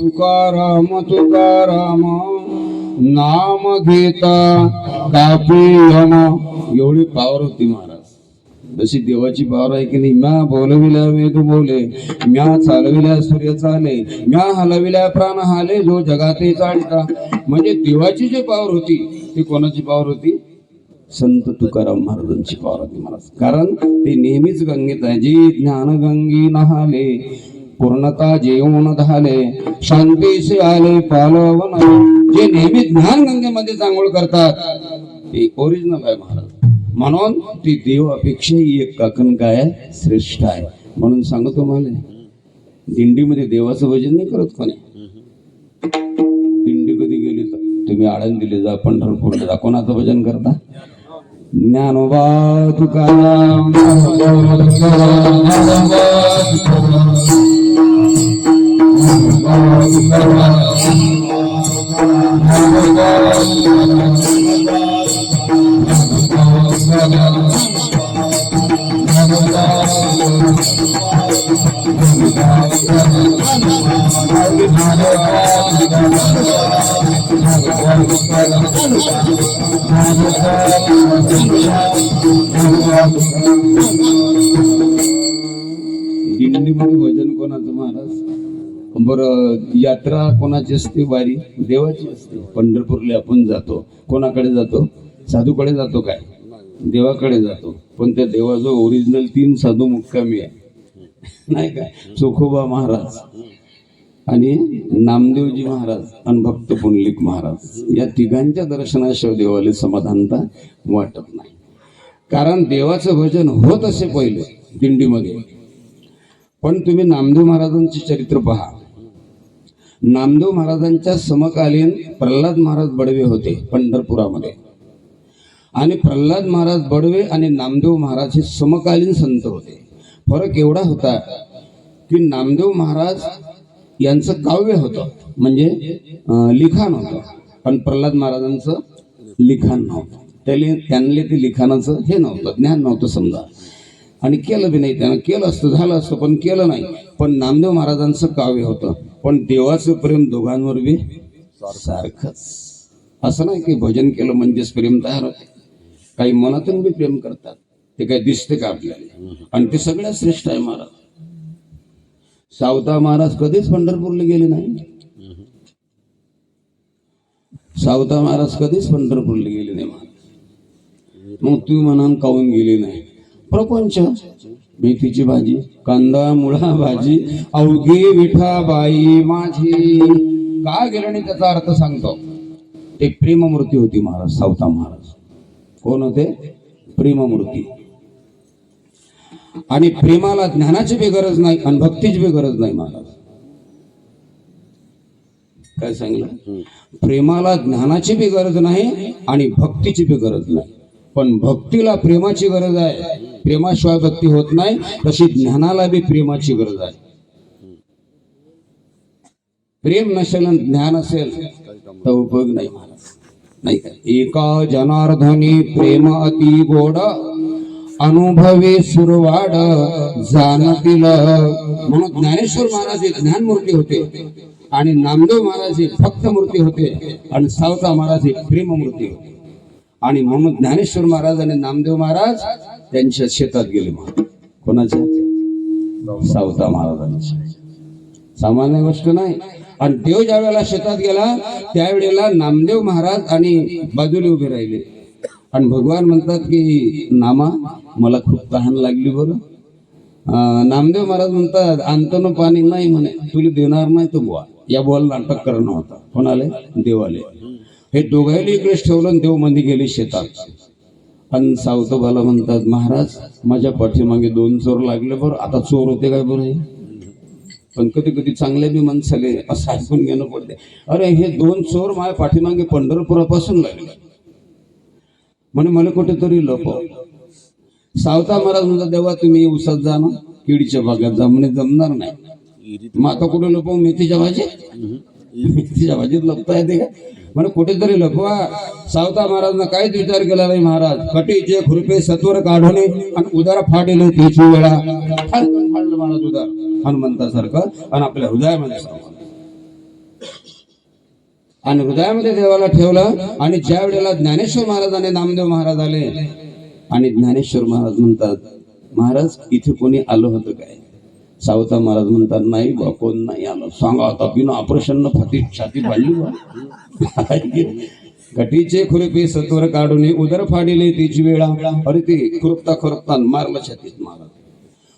तुकाराम तुकाराम नाम घेता कापी यम. एवढी पावर होती महाराज. जशी देवाची पावर आहे की नाही, म्या बोलविल्या वेद बोले, म्या चालविल्या सूर्य चाले, म्या हलविल्या प्राण हाले, जो जगाते चालता. म्हणजे देवाची जी पावर होती ती कोणाची पावर होती? संत तुकाराम महाराजांची पावर होती महाराज. कारण ते नेहमीच गंगेत आहे. जी ज्ञान गंगी नहाले, पूर्णता जेवण झाले, शांतीशी आले पालवन. जे नेहमी ज्ञान गंगेमध्ये आंघोळ करतात ते ओरिजिनल आहे महाराज. म्हणून ती देवापेक्षाही एक काकण काय आहे? श्रेष्ठ आहे. म्हणून सांगतो मला, दिंडीमध्ये देवाचं भजन नाही करत कोणी. दिंडी कधी गेली तर तुम्ही आळंदीला जा, पंढरपूरला जा, कोणाचं भजन करता? ज्ञानोबा तुकाराम, दिंडीमध्ये भजन कोणाचं महाराज? बरं, यात्रा कोणाची असते? वारी देवाची असते. पंढरपूरला आपण जातो, कोणाकडे जातो? साधूकडे जातो काय? देवाकडे जातो. पण त्या देवाजवळ ओरिजिनल 3 साधू मुक्कामी आहे, नाही काय? चोखोबा महाराज आणि नामदेवजी महाराज आणि भक्त पुंडलिक महाराज. या तिघांच्या दर्शनाशिवाय देवाला समाधानता वाटत नाही. कारण देवाचं भजन होत असे पहिले दिंडीमध्ये. पण तुम्ही नामदेव महाराजांचे चरित्र पहा. नामदेव महाराजांच्या समकालीन प्रल्हाद महाराज बडवे होते पंढरपुरामध्ये. आणि प्रल्हाद महाराज बडवे आणि नामदेव महाराज हे समकालीन संत होते. फरक एवढा होता की नामदेव महाराज यांचं काव्य होतं, म्हणजे लिखाण होतं, पण प्रल्हाद महाराजांचं लिखाण नव्हतं. त्यांनी ते लिखाणाचं हे नव्हतं, ज्ञान नव्हतं समजा. आणि केलं बी नाही, त्यानं केलं असतं, झालं असतं, पण केलं नाही. पण नामदेव महाराजांचं काव्य होतं. पण देवाचं प्रेम दोघांवर बी सारखंच. असं नाही की भजन केलं म्हणजेच प्रेम तयार होते. काही मनातून बी प्रेम करतात, ते काही दिसते का आपल्याला? आणि ते सगळ्यात श्रेष्ठ आहे महाराज. सावता महाराज कधीच पंढरपूरला गेले नाही. सावता महाराज कधीच पंढरपूरला गेले नाही महाराज. मग तुम्ही म्हणान काहून गेले नाही? प्रपंच, मेथीची भाजी, कांदा मुळा भाजी, अवघी विठाबाई माझी. का गेलं नाही त्याचा अर्थ सांगतो. ते प्रेममूर्ती होती महाराज. सावता महाराज कोण होते? प्रेममूर्ती. आणि प्रेमाला ज्ञानाची बी गरज नाही आणि भक्तीची बी गरज नाही महाराज. काय सांगितलं? प्रेमाला ज्ञानाची बी गरज नाही आणि भक्तीची बी गरज नाही. पण भक्तीला प्रेमाची गरज आहे. प्रेमाशिवाय भक्ती होत नाही. तशी ज्ञानाला बी प्रेमाची गरज आहे. प्रेम नसेल आणि ज्ञान असेल तर उपयोग नाही महाराज. नाही का? एका जनार्दनी प्रेम अति गोड, अनुभवे सुरवाड जाणतील. म्हणून ज्ञानेश्वर महाराज हे ज्ञानमूर्ती होते आणि नामदेव महाराज हे भक्त मूर्ती होते आणि सावता महाराज हे प्रेममूर्ती होते. आणि म्हणून ज्ञानेश्वर महाराज आणि नामदेव महाराज त्यांच्या शेतात गेले. कोणाच्या? सावता महाराजांच्या. सामान्य गोष्ट नाही. आणि देव ज्या वेळेला शेतात गेला त्यावेळेला नामदेव महाराज आणि बाजूला उभे राहिले. आणि भगवान म्हणतात की नामा मला खूप तहान लागली बरं. नामदेव महाराज म्हणतात आणतो पाणी नाही म्हणे, तुला देणार नाही तो बुवा. या बुवाला नाटक करणं होता. कोणाले? देवाले. हे दोघांनी इकडेच ठेवलं. देव मध्ये गेले शेतात. आणि सावतोबाला म्हणतात महाराज माझ्या पाठीमागे 2 चोर लागले बरं. आता चोर होते काय बरं हे? पण कधी कधी चांगले बी माणसाले असं ऐकून घेणं पडते. अरे हे 2 चोर माझ्या पाठीमागे पंढरपुरापासून लागले म्हणे, मला कुठेतरी लपव. सावता महाराज म्हणतात देवा तुम्ही उसात जा ना, केळीच्या बागात जा. म्हणे जमणार नाही. मग आता कुठे लपव? मेथीच्या भाजीत. मेथीच्या भाजीत लपता येते का? म्हणे कुठेतरी लपवा. सावता महाराजना काहीच विचार केला नाही महाराज. कटीचे खुरपे सत्वर काढणे आणि उदार फाडले त्याची वेळा. फाडलं महाराज उदार हनुमंतासारखं आणि आपल्या हृदयामध्ये आणि हृदयामध्ये देवाला ठेवलं. आणि ज्या वेळेला ज्ञानेश्वर महाराज आणि नामदेव महाराज आले आणि ज्ञानेश्वर महाराज म्हणतात, महाराज इथे कोणी आलं होतं काय? सावता महाराज म्हणतात, नाही बा, कोण नाही आलं. सांगा आता, बिना ऑपरेशन फाती छाती फाडली बा. कटीचे खुरपे सत्वर काढून उदर फाडिले तिची वेळा. अरे ते खुरपता खुरपता मारलं छातीत महाराज.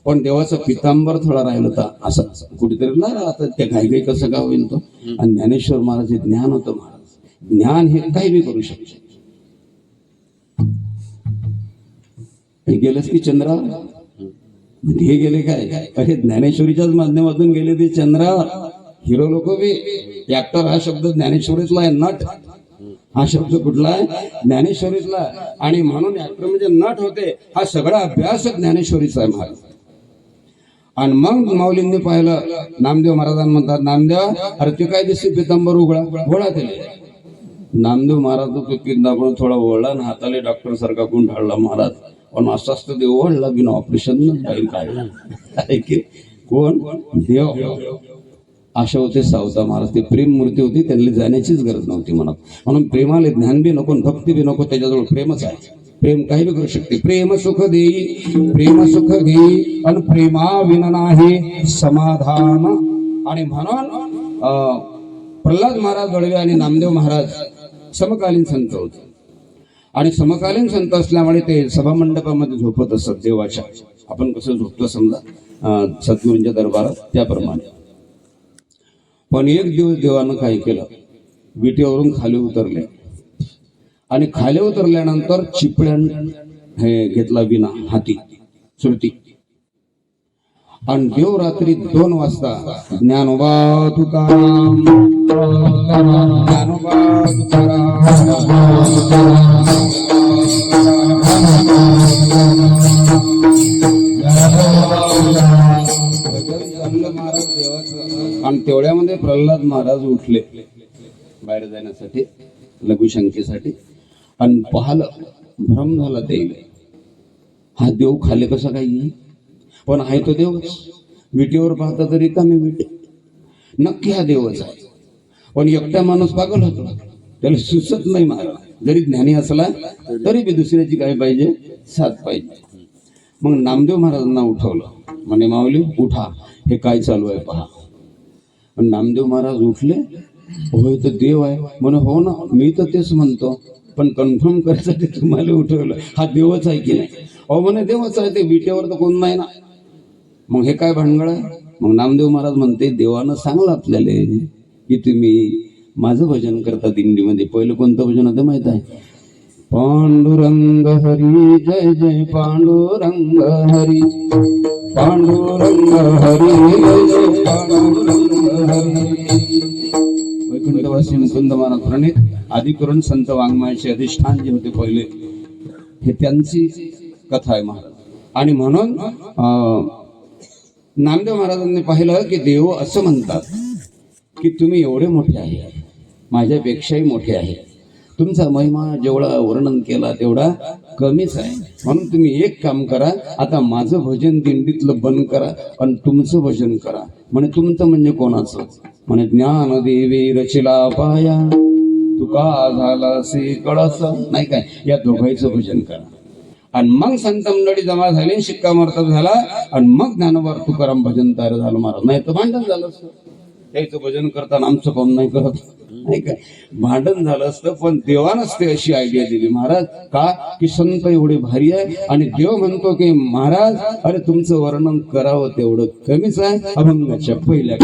पण देवाचं पितांबर थोडा राहिलं होता, असं कुठेतरी ना आता ते काही काही कसं का होईल तो. आणि ज्ञानेश्वर महाराज हे ज्ञान होतं. महाराज ज्ञान हे काही बी करू शकतो. गेलंच की चंद्रावर, हे गेले काय? अरे ज्ञानेश्वरीच्याच माध्यमातून गेले ते चंद्रावर. हिरो लोक बी. ऍक्टर हा शब्द ज्ञानेश्वरीतला आहे. नट हा शब्द कुठला आहे? ज्ञानेश्वरीतला. आणि म्हणून ऍक्टर म्हणजे नट होते. हा सगळा अभ्यास ज्ञानेश्वरीचा आहे महाराज. आणि मग माऊलींनी पाहिलं, नामदेव महाराजांना म्हणतात, नामदेव अरे ते काय दिसते पितांबर उघडा गोळा केले. नामदेव महाराज तो पितांबर थोडा ओढला आणि हाताले डॉक्टर सारखा कोण ढाळला महाराज. पण असं असतं ते ओढला बिना ऑपरेशन बाहेर काढला. कोण? देव. अशा होते सावता महाराज. ते प्रेम मूर्ती होती, त्यांना जाण्याचीच गरज नव्हती म्हणत. म्हणून प्रेमाला ज्ञान बी नको, भक्ती बी नको, त्याच्याजवळ प्रेमच आहे. प्रेम काही बी करू शकते. प्रेम सुख देई, प्रेम सुख घेई, आणि प्रेमा विना नाही समाधान. आणि म्हणून प्रल्हाद महाराज दळवे आणि नामदेव महाराज समकालीन संत होते. आणि समकालीन संत असल्यामुळे ते सभामंडपामध्ये झोपत असत देवाच्या. आपण कसं झोपतो समजा सद्गुरूंच्या दरबारात, त्याप्रमाणे. पण एक दिवस देवानं काय केलं, विटेवरून खाली उतरले. आणि खाली उतरल्यानंतर चिपळ्यान हे घेतला विना हाती सुरती. आणि देव रात्री 2 वाजता ज्ञानोबा तुकाराम, ज्ञानोबा तुकाराम, महाराज देवाचं. आणि तेवढ्यामध्ये प्रल्हाद महाराज उठले बाहेर जाण्यासाठी, लघुशंकेसाठी. आणि पाहिलं, भ्रम झाला ते, हा देव खाली कसा काही? पण आहे तो देवच. विटेवर पाहता तरी कमी विटे, नक्की हा देवच आहे. पण एकटा माणूस पागल होतो, त्याला सुचत नाही महाराज. जरी ज्ञानी असला तरी बी दुसऱ्याची काय पाहिजे? साथ पाहिजे. मग नामदेव महाराजांना उठवलं, म्हणे माऊली उठा, हे काय चालू आहे पहा. पण नामदेव महाराज उठले. होय तर देव आहे म्हणे. हो ना, मी तर तेच म्हणतो, पण कन्फर्म करायसाठी तुम्हाला उठवलं. हा देवच आहे की नाही? अहो म्हणे देवच आहे, ते विटेवर तर कोण नाही ना. मग हे काय भानगड आहे? मग नामदेव महाराज म्हणते, देवानं सांगलं आपल्याला की तुम्ही माझं भजन करता दिंडीमध्ये. पहिलं कोणतं भजन होतं माहित आहे? पांडुरंग हरी जय जय पांडुरंग हरी, पांडुरंग हरी जय जय पांडुरंग हरी. वैकुंठवासी मुकुंद महाराज प्रणित आदिकरण संत वाङ्मयाचे अधिष्ठान जे होते पहिले, हे त्यांची कथा आहे महाराज. आणि म्हणून नामदेव महाराजांनी पाहिलं की देव असं म्हणतात की तुम्ही एवढे मोठे आहे, माझ्यापेक्षाही मोठे आहे. तुमचा महिमा जेवढा वर्णन केला तेवढा कमीच आहे. म्हणून तुम्ही एक काम करा, आता माझं भजन दिंडीतलं बंद करा आणि तुमचं भजन करा. म्हणे तुमचं म्हणजे कोणाचं? म्हणे ज्ञान देवी रचिला पाया, तुका झाला से कळस. नाही काय, या दोघांचं भजन करा. आणि मग संत मंडळी जमा झाली, शिक्कामोर्तब झाला. आणि मग ज्ञानोबा तुकाराम भजन तयार झालं महाराज. नाही तर भांडण झालं असतं. त्याचं भजन करताना आमचं कोण नाही करत, नाही काय, भांडण झालं असतं. पण देवानच ते अशी आयडिया दिली महाराज, का की संत एवढे भारी आहे. आणि देव म्हणतो की महाराज अरे तुमचं वर्णन करावं तेवढं कमीच आहे. अभंगाच्या पहिल्या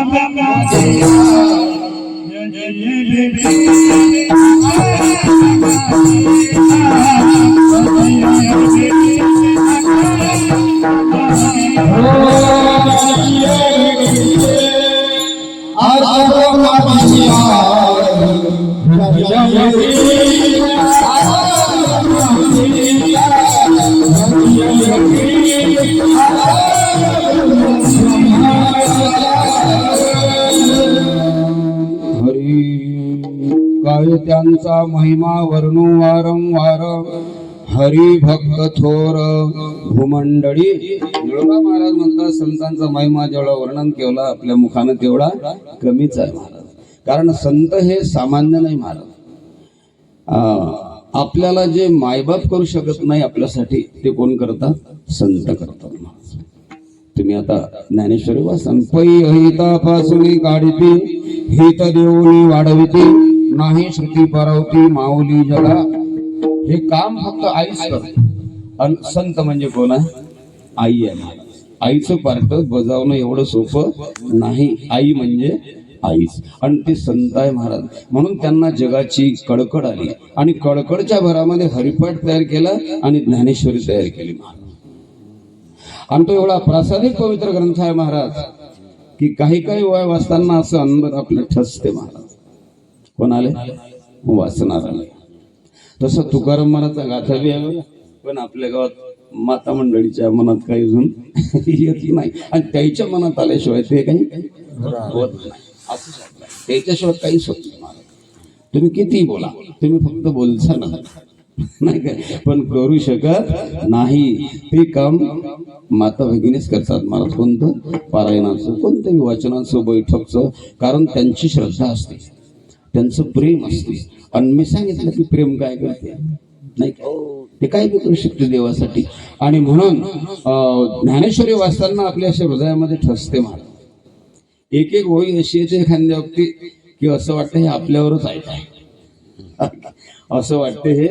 हरी काय त्यांचा महिमा वर्णू वारंवार हरी भक्त थोर भूमंडळी. निळोबा महाराज म्हणतात संतांचा महिमा जेवढा वर्णन केला आपल्या मुखानं तेवढा कमीच आहे महाराज. कारण संत हे सामान्य नाही महाराज. आपल्याला जे मायबाप करू शकत नाही आपल्यासाठी ते कोण करतात? संत करतात महाराज. तुम्ही आता ज्ञानेश्वरी वाचन पै अहितापासून काढिती हित देऊनी वाढविती नाही श्रुती परवती माऊली जगा. हे काम फक्त आईच करते. आणि संत म्हणजे कोण आहे? आई आहे महाराज. आईचं पार्ट बजावणं एवढं सोपं नाही. आई म्हणजे आईच आणि ते संत आहे महाराज. म्हणून त्यांना जगाची कळकळ आली आणि कळकळच्या भरामध्ये हरिपाठ तयार केला आणि ज्ञानेश्वरी तयार केली महाराज. आणि तो एवढा प्रासादिक पवित्र ग्रंथ आहे महाराज की काही काही वय वाचताना असं अंबर आपलं ठसते महाराज. कोण आले? वाचणार आले. तसं तुकाराम महाराजचा गाथा बी आहे पण आपल्या गावात माता मंडळीच्या मनात काही अजून येत नाही आणि त्याच्या मनात आल्याशिवाय ते काही होत नाही. असं त्याच्याशिवाय काहीच होत नाही महाराज. तुम्ही किती बोला, तुम्ही फक्त बोलचा नाही काय पण करू शकत नाही. ते काम माता भगिनीच करतात महाराज. कोणतं? पारायणाचं, कोणतंही वाचनाचं, बैठकचं. कारण त्यांची श्रद्धा असते, त्यांचं प्रेम असते. आणि मी सांगितलं की प्रेम काय करते नाही का, ते काय बी करू शकते देवासाठी. आणि म्हणून ज्ञानेश्वरी वाचताना आपल्या अशा हृदयामध्ये ठसते महाराज. एक एक ओळी अशी येते एखाद्या वक्ती की असं वाटतं हे आपल्यावरच आहे काय, असं वाटतं हे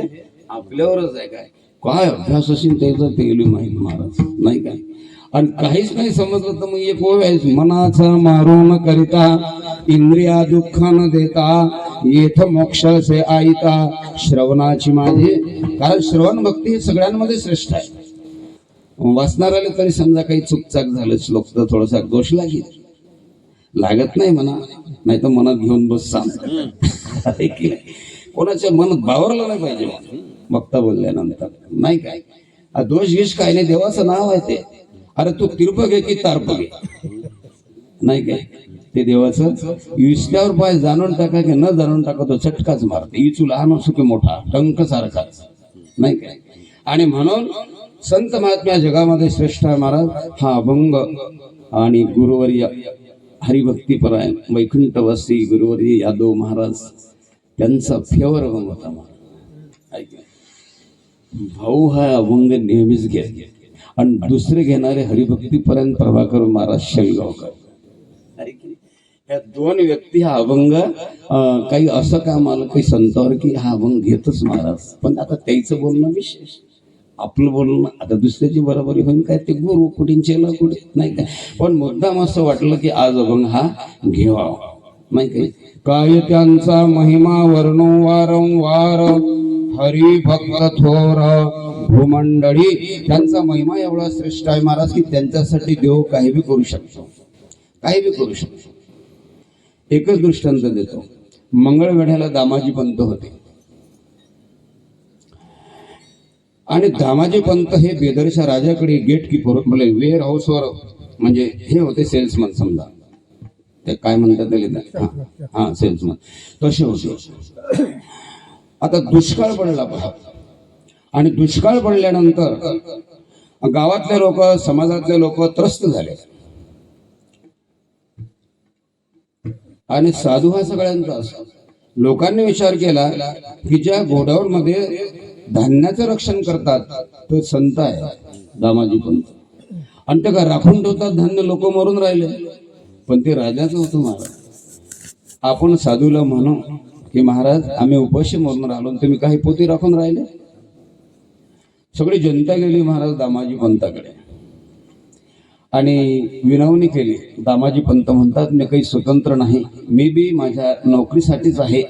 आपल्यावरच आहे काय. काय अभ्यास असेल त्याचा ते गेली माहीत महाराज नाही काय. आणि काहीच नाही समजलं तर मग एक ओळ आहे, मनाचा मारून करिता इंद्रिया दुःख न देता येथ मोक्ष से आईता श्रवणाची माझी. कारण श्रवण भक्ती हे सगळ्यांमध्ये श्रेष्ठ आहे. वाचणाऱ्याला तरी समजा काही चुकचाक झालं श्लोक तर थोडासा दोष लागत नाही म्हणा, नाही तर मनात घेऊन बस सांग. कोणाच्या मनात बावरला नाही पाहिजे वक्ता बोलल्यानंतर नाही काय. दोष घेश काय नाही, देवाचं नाव आहे ते. अरे तू तिरप घे की तारप घे नाही काय, ते देवाचं. विसल्यावर पाय जाणून टाका की न जाणून टाका तो चटकाच मारते. इचू लहान असो की मोठा टंक सारखाच नाही काय. आणि म्हणून संत महात्म्या जगामध्ये श्रेष्ठ आहे महाराज. हा अभंग आणि गुरुवर्य हरिभक्तीपरायण वैकुंठवासी गुरुवर्य यादव महाराज त्यांचा फेवर अभंग होता महाराज. भाऊ हा अभंग नेहमीच घ्या. आणि दुसरे घेणारे हरिभक्तीपर्यंत प्रभाकर महाराज शेलगावकर. या दोन व्यक्ती हा अभंग काही असं काम आलं काही संतावर की हा अभंग घेतच महाराज. पण आता त्याचं बोलणं विशेष, आपलं बोलणं आता दुसऱ्याची बरोबरी होईल काय, ते गुरु कुठे चेला कुठे नाही काय. पण मुद्दाम असं वाटलं की आज अभंग हा घेवा नाही काय. काय त्यांचा महिमा वर्णो वारंवार हरी भक्त थोर भूमंडळी. त्यांचा महिमा एवढा श्रेष्ठ आहे महाराज की त्यांच्यासाठी देव काही बी करू शकतो, काही बी करू शकतो. एकच दृष्टांत देतो. मंगळवेढ्याला दामाजी पंत होते आणि दामाजी पंत हे बेदरच्या राजाकडे गेट कीपर म्हणजे वेअर हाऊसवर म्हणजे हे होते सेल्समन समजा, ते काय म्हणतात त्याला, हा सेल्समन तसे होते. आता दुष्काळ पडला पहा आणि दुष्काळ पडल्यानंतर गावातले लोक समाजातले लोक त्रस्त झाले आणि साधू हा सगळ्यांचा असतो. लोकांनी विचार केला की ज्या गोडाऊन मध्ये धान्याचं रक्षण करतात तो संत आहे दामाजी पंत. आणि ते का राखून ठेवतात धान्य, लोक मरून राहिले. पण ते राजाचं होतं महाराज. आपण साधूला म्हणू की महाराज आम्ही उपाशी मरून राहिलो, तुम्ही काही पोती राखून राहिले. सगळी जनता गेली महाराज दामाजी पंताकडे आणि विनवणी केली. दामाजी पंत म्हणतात मी काही स्वतंत्र नाही, मी बी माझ्या नोकरीसाठीच आहे,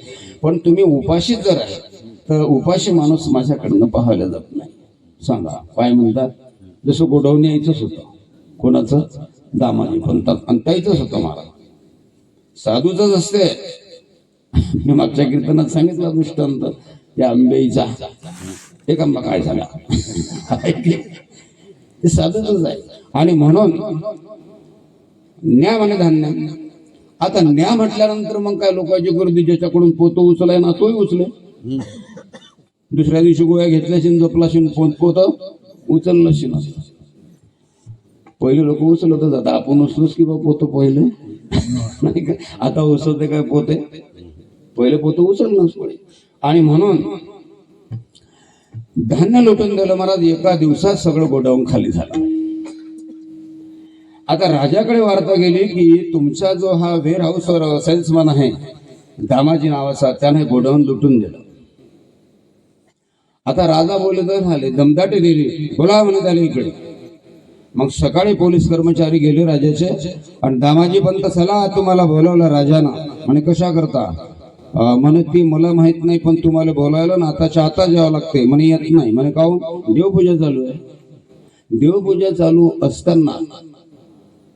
पण तुम्ही उपाशीच जर आहे तर उपाशी माणूस माझ्याकडनं पाहायला जात नाही. सांगा काय म्हणतात. जसं गोडवून यायचंच होतं. कोणाचं? दामाजी पंतात. आणि त्याच होतं महाराज. साधूच असते. मी मागच्या कीर्तनात सांगितलं दृष्टांत या आंबेचा. एक आंबा काय झाला ते साधूच आहे. आणि म्हणून न्या म्हणे धान्य. आता न्या म्हटल्यानंतर मग काय लोकांची गर्दी, ज्याच्याकडून पोतं उचलाय ना तोही उचले. दुसऱ्या दिवशी गोळ्या घेतल्याशी जपलाशी पोत उचललं ना. पहिले लोक उचलतच. आता आपण उचलोच की बा पोतं पहिले नाही का. आता उचलते काय पोते, पहिले पोतं उचलणंच पडे. आणि म्हणून धान्य लुटून दिलं महाराज. एका दिवसात सगळं गोडाऊन खाली झालं. आता राजाकडे वार्ता गेली की तुमचा जो हा वेअर हाऊस सेल्समॅन आहे दामाजी नावाचा, त्याने गोडाऊन लुटून दिलं. आता राजा बोलले तर झाले, दमदाटी दिली, बोला म्हणत आले इकडे. मग सकाळी पोलीस कर्मचारी गेले राजाचे आणि दामाजी पंत चला तुम्हाला बोलवलं राजानं. म्हणे कशा करता? म्हणे ती मला माहित नाही, पण तुम्हाला बोलायला ना आताच्या आता जावं लागते. म्हणे येत नाही. म्हणे काहून? देवपूजा चालू आहे. देवपूजा चालू असताना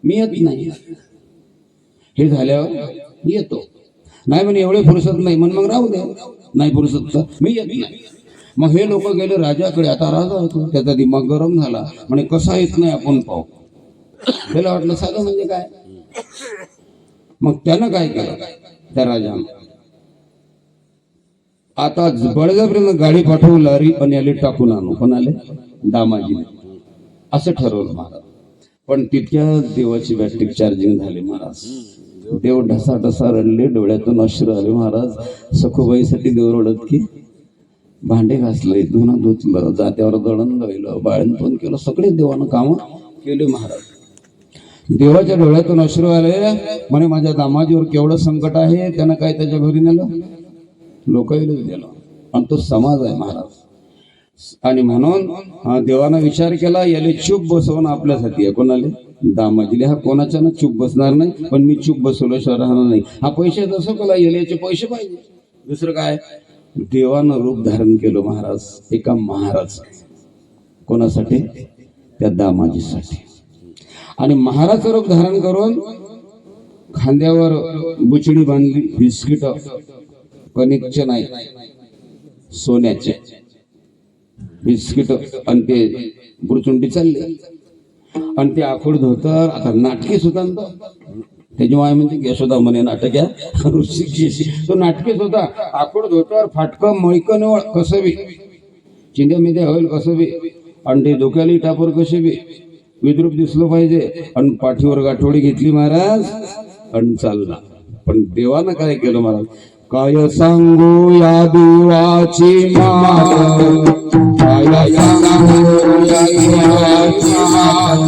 मी येत नाही. हे झाल्यावर येतो. नाही म्हणे एवढे फुरसत नाही. म्हण मग राहू दे, नाही फुरसत तर मी येत नाही. मग हे लोक गेले राजाकडे. आता राजा होतो, त्याचा दिमाग गरम झाला. म्हणे कसा येत नाही आपण पाहू. त्याला वाटलं साधं म्हणजे काय. मग त्यानं काय केलं त्या राजानं, आता बळजबरीनं गाडी पाठवू लारी पण याले टाकून आणू. पण आले दामाजीने असं ठरवलं महाराज. पण तितक्या देवाची बॅटरी चार्जिंग झाली महाराज. देव ढसा ढसा रडले, डोळ्यातून अश्रू आले महाराज. सखूबाईसाठी देव रडत की भांडे घासले, धुणं धुतलं, जात्यावर दळण दळलं, बाळणपण केलं, सगळे देवानं कामं केले महाराज. देवाच्या डोळ्यातून अश्रू आले. म्हणे माझ्या दामाजीवर केवढं संकट आहे. त्यानं काय त्याच्या घरी नेलं, लोकांना दिलं. आणि तो समाज आहे महाराज. आणि म्हणून देवानं विचार केला याले चूप बसवणं आपल्यासाठी आहे. कोणाले? दामाजीले. हा कोणाच्या ना चूप बसणार नाही, पण मी चूप बसवल्याशिवाय राहणार नाही. हा पैसे जसं केला याचे पैसे पाहिजे. दुसरं काय? देवानं रूप धारण केलं महाराज. एका महाराज कोणासाठी? त्या दामाजीसाठी. आणि महाराज रूप धारण करून खांद्यावर बुचडी बांधली. बिस्किट कणिकचे नाही, सोन्याचे बिस्किट. आणि ते बुरचुंडी चालली. आणि ते आखूड धोतर. आता नाटकीच होता ना त्याची माय म्हणजे यशोदा म्हणे नाटक या ऋषिकेशी. तो नाटकीच होता. आखूड धोतर, फाटकं, मळकं निवळ कसं बी, चिंध्या मिंध्या होईल कसं बी. आणि ते डोक्याला टापर कसे बी विद्रूप दिसलं पाहिजे. आणि पाठीवर गाठोडी घेतली महाराज आणि चालला. पण देवानं काय केलं महाराज? काय सांगू या देवाची मात, काय सांगू या देवाची मात.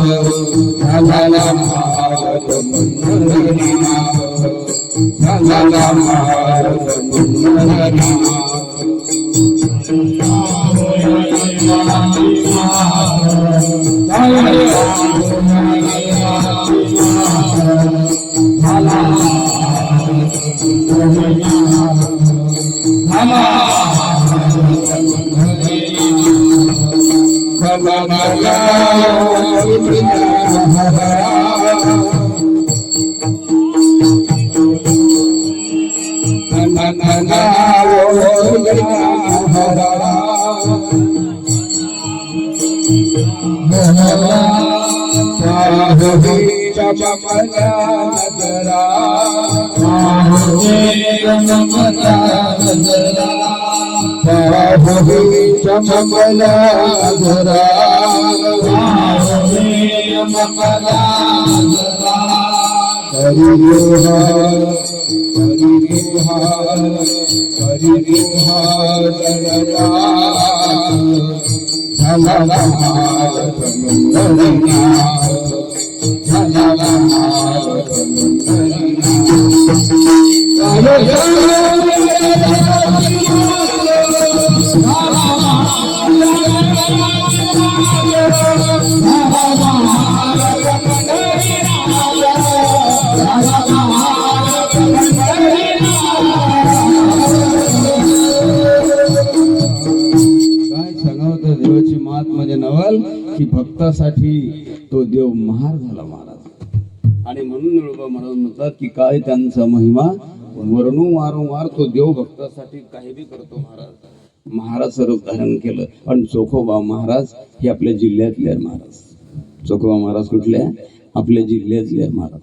झाला महाराज मुंडरीनाथ, झाला महाराज मुंडरीनाथ. काय सांगावं त्या देवाची मात म्हणजे नवल की भक्तासाठी तो देव महार झाला महाराज. आणि म्हणून निळोबा महाराज म्हणतात की काय त्यांचा महिमा वर्णू वारंवार तो देव भक्तासाठी काही बी करतो महाराज. महाराज रूप धारण केलं. पण चोखोबा महाराज हे आपल्या जिल्ह्यातले आहे महाराज. चोखोबा महाराज कुठले आहे? आपल्या जिल्ह्यातले आहे महाराज,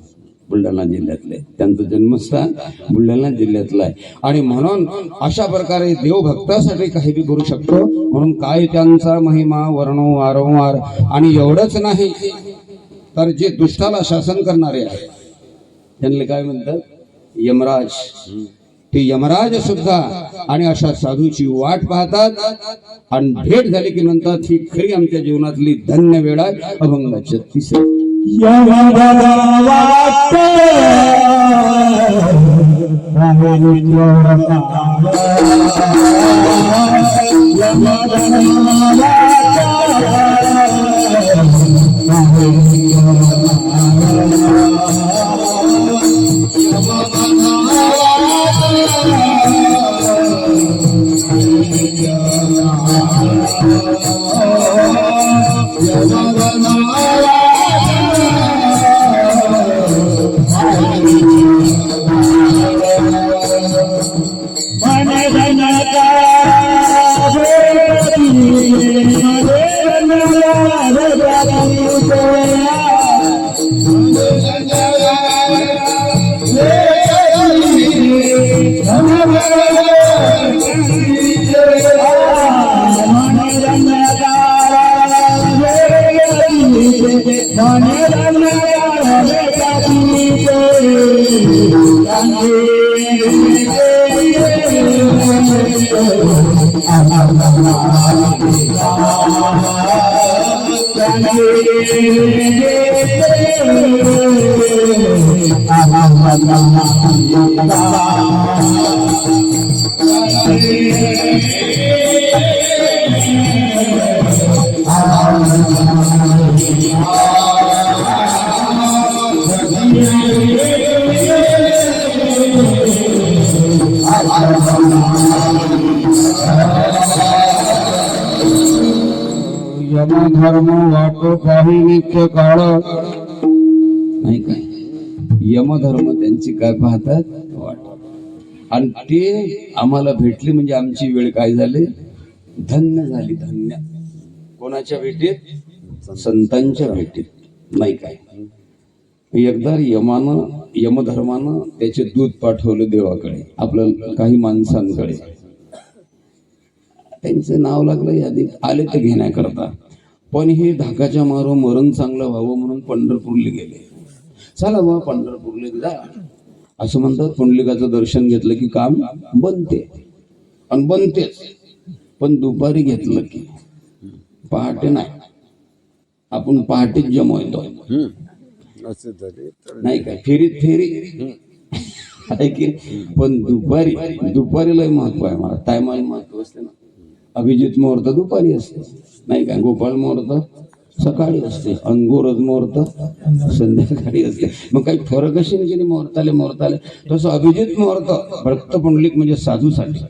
बुलढाणा जिल्ह्यातले. त्यांचं जन्मस्थान बुलढाणा जिल्ह्यातलं आहे. आणि म्हणून अशा प्रकारे देव भक्तासाठी काही बी करू शकतो. म्हणून काय त्यांचा महिमा वर्णो वारंवार. आणि एवढंच नाही तर जे दुष्टाला शासन करणारे आहे त्यांना काय म्हणतात? यमराज. ते यमराज सुद्धा आणि अशा साधूची वाट पाहतात आणि भेट झाली की म्हणतात ही खरी आमच्या जीवनातली धन्य वेळ आहे. अभंग 36. यमधर्म वाटो काही नित्य काळ. नाही काय यमधर्म त्यांची काय पाहतात वाट. आणि ते आम्हाला भेटले म्हणजे आमची वेळ काय झाली? धन्य झाली. धन्य. कोणाच्या भेटीत? संतांच्या भेटीत. नाही काय एकदा यमधर्मानं त्याचे दूध पाठवलं देवाकडे, आपलं काही माणसांकडे. त्यांचं नाव लागलं यादीत, आले ते घेण्याकरता. पण हे धाकाच्या मारो मरण चांगलं व्हावं म्हणून पंढरपूरला गेले. चला बा पंढरपूरला जा असं म्हणतात. पुंडलिकाचं दर्शन घेतलं की काम बनते आणि बनतेच. पण दुपारी घेतलं की पहाटे नाही. आपण पहाटेच जमवतो नाही काय फेरी आहे की. पण दुपारी लय महत्व आहे. मला टायमाला महत्व असते ना. अभिजित मुहूर्त दुपारी असते नाही काय. गोपाळ मुहूर्त सकाळी असते. अंगोरज मुहूर्त संध्याकाळी असते. मग काही फरक असेल की नाही मुहूर्ताले. तसं अभिजित मुहूर्त भक्त पुंडलिक म्हणजे साधूसाठी.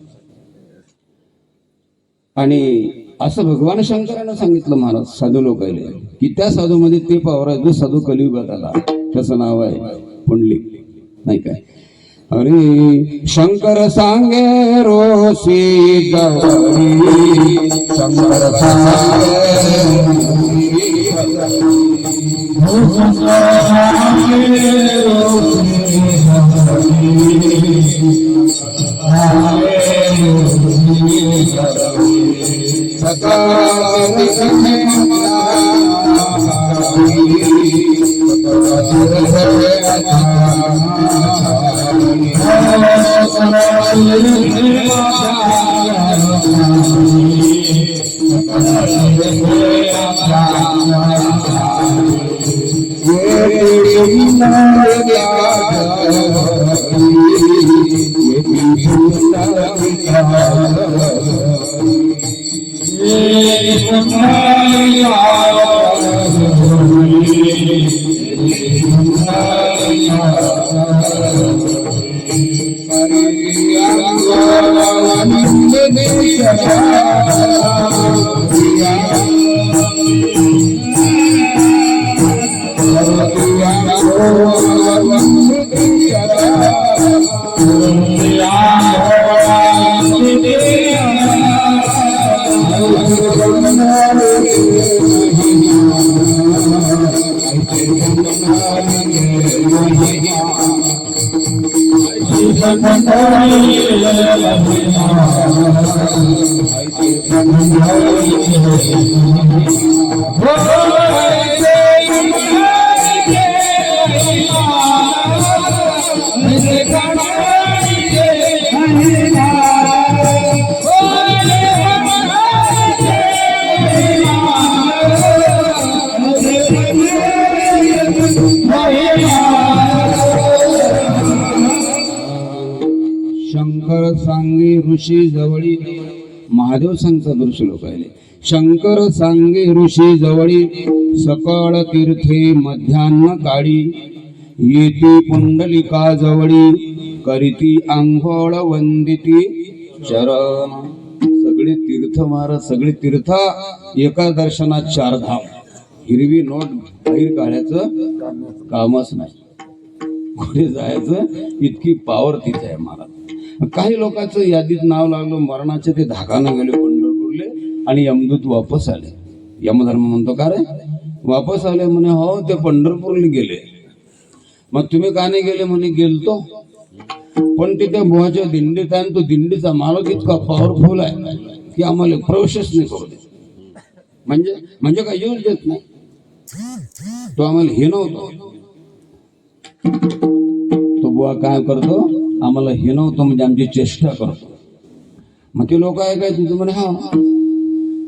आणि असं भगवान शंकरानं सांगितलं महाराज साधू लोकांना की त्या साधूमध्ये ते पावरा जो साधू कलियुगात आला. त्याचं नाव आहे पुंडलिक नाही काय. अरे शंकर सांगे रोसी गौरी शंकर शंकर सांगे ऋषी जवळी महादेव सांगता दृश्य लोक आले. शंकर सांगे ऋषी जवळी सकळ तीर्थे मध्यान्ह काळी येती पुंडलिका जवळी करीती आंघोळ वंदिती चरण. सगळे तीर्थ महाराज सगळे तीर्थ एका दर्शनात 4 धाम. हिरवी नोट बाहेर काढायचं कामच नाही. कुठे जायचं इतकी पावर तिथे आहे महाराज. काही लोकांचं यादीत नाव लागलं मरणाचे ते धाकानं गेले पंढरपूरले आणि यमदूत वापस आले. यमधर्म म्हणतो का रे वापस आले म्हणे हो ते पंढरपूरला गेले. मग तुम्ही का नाही गेले म्हणे गेलतो पण तिथे बुवाच्या दिंडीत आहे. तो दिंडीचा मालक इतका पॉवरफुल आहे की आम्हाला प्रवेशच नाही करू देत. म्हणजे काय येऊच देत नाही. तो आम्हाला हे नव्हतो. तो बुवा काय करतो आम्हाला हे नव्हतं म्हणजे आमची चेष्टा करतो. मग ते लोक आहे काय तुझं म्हणे हा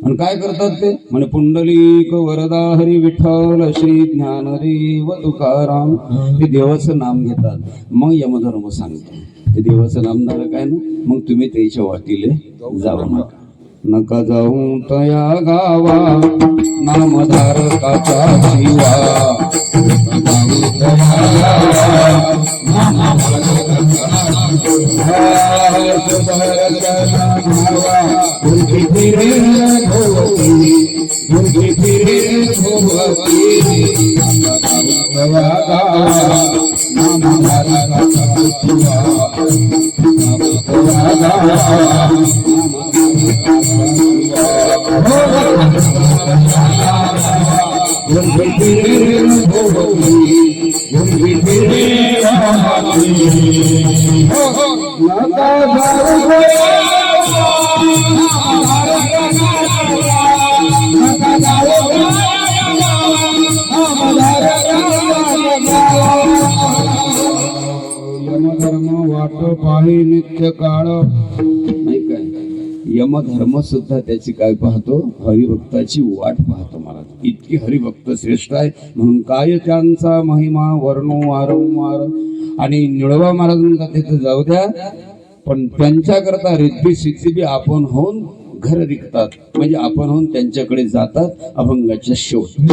आणि काय करतात ते म्हणे पुंडलिक वरदा हरी विठ्ठल श्री ज्ञानदेव तुकाराम. ते देवाचं नाम घेतात. मग यमधर्म सांगतो ते देवाचं नाम झालं काय ना मग तुम्ही त्याच्या वाटीले जाऊ नका. नका जाऊ तया गावा नामधारकाचा जीवा. यमधर्म वाट पाही नित्य काळ. नाही काय यमधर्म सुद्धा त्याची काय पाहतो हरिभक्ताची वाट पाहतो महाराज. इतकी हरिभक्त श्रेष्ठ आहे म्हणून काय त्यांचा महिमा वर्णो वारंवार. आणि निळवा महाराज म्हणतात तिथे जाऊ द्या पण त्यांच्याकरता रिद्धी सिद्धी बी आपण होऊन घर रिकतात म्हणजे आपण होऊन त्यांच्याकडे जातात. अभंगाच्या शेवट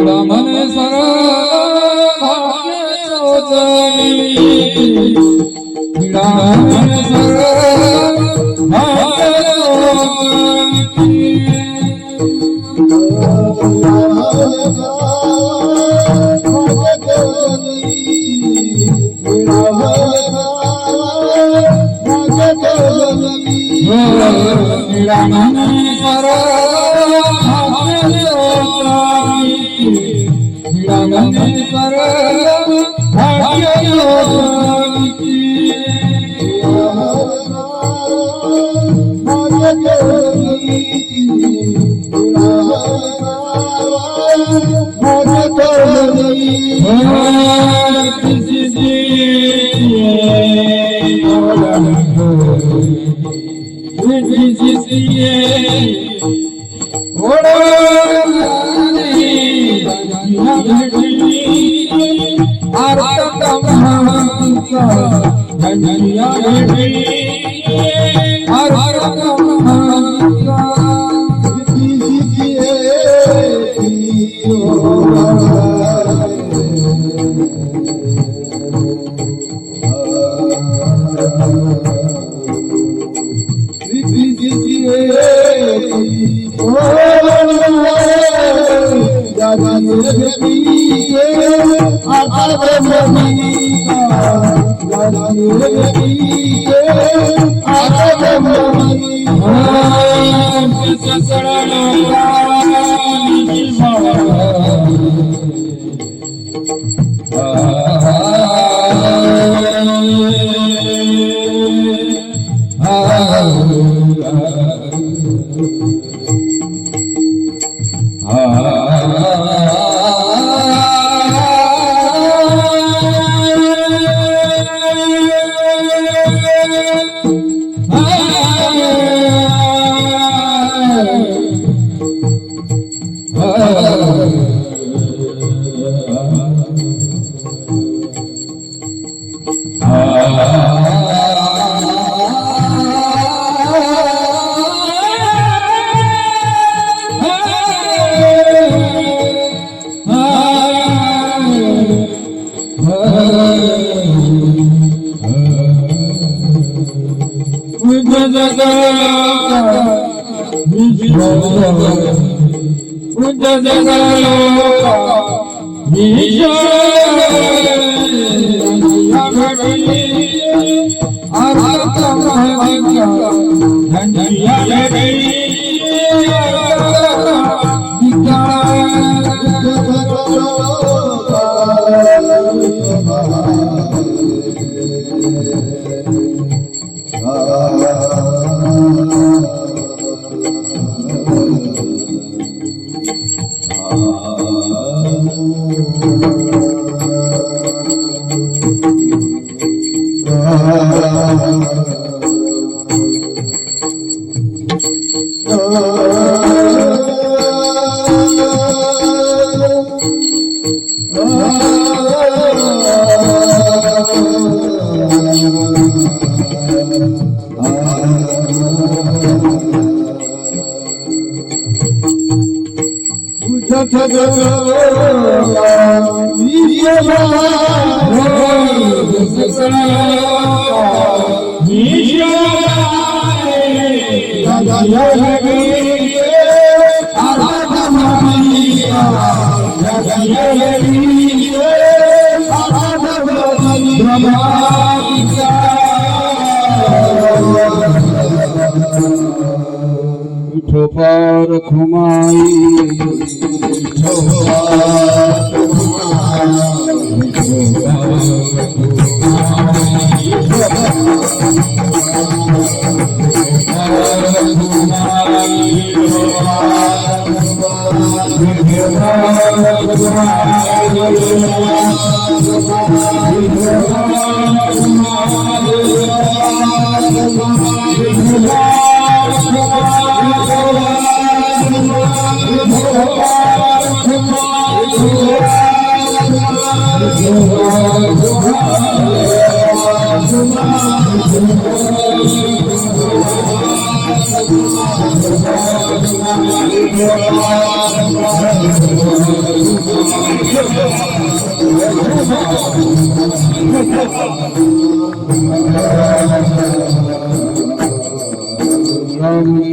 ठोपार खुमाई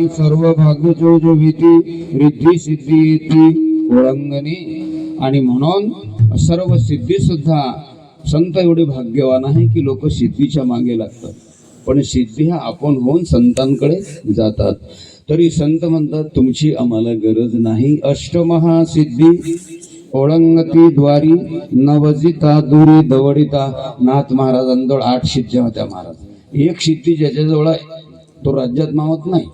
सर्व भाग्य जो जो भीती रिद्धी सिद्धी येती ओळंगणी. आणि म्हणून सर्व सिद्धी सुद्धा संत एवढे भाग्यवान आहे की लोक सिद्धीच्या मागे लागतात, पण सिद्धी हा आपण होऊन संतांकडे जातात. तरी संत म्हणतात तुमची आम्हाला गरज नाही. अष्टमहासिद्धी ओळंगती द्वारी नवजिता दुरी दवडिता. नाथ महाराजांजवळ 8 सिद्ध्या होत्या महाराज. एक सिद्धी ज्याच्याजवळ आहे तो राज्यात मावत नाही.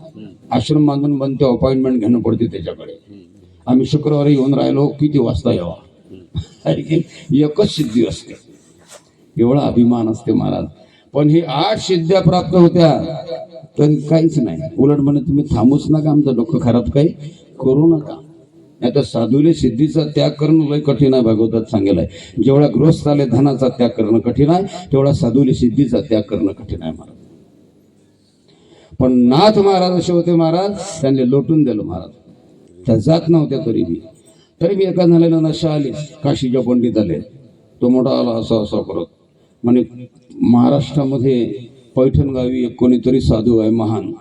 आश्रम बांधून बनते, अपॉइंटमेंट घेणं पडते त्याच्याकडे. आम्ही शुक्रवारी येऊन राहिलो, किती वाजता यावा, एकच सिद्धी असते. एवढा अभिमान असते महाराज. पण हे 8 सिद्ध्या प्राप्त होत्या तरी काहीच नाही. उलट म्हणे तुम्ही थांबूच नका, आमचं डोकं खराब काही करू नका. नाही तर साधूले सिद्धीचा त्याग करणं लय कठीण आहे. भागवतात सांगेल आहे, जेवढा गृहस्थाले धनाचा त्याग करणं कठीण आहे, तेवढा साधूले सिद्धीचा त्याग करणं कठीण आहे महाराज. पण नाथ महाराज असे होते महाराज, त्यांनी लोटून दिलं महाराज. त्या जात नव्हत्या तरी बी एका झालेला नशा आली. काशीच्या पंडित आले, तो मोठा आला असं असं करत म्हणे महाराष्ट्रामध्ये पैठण गावी एक कोणीतरी साधू आहे महान,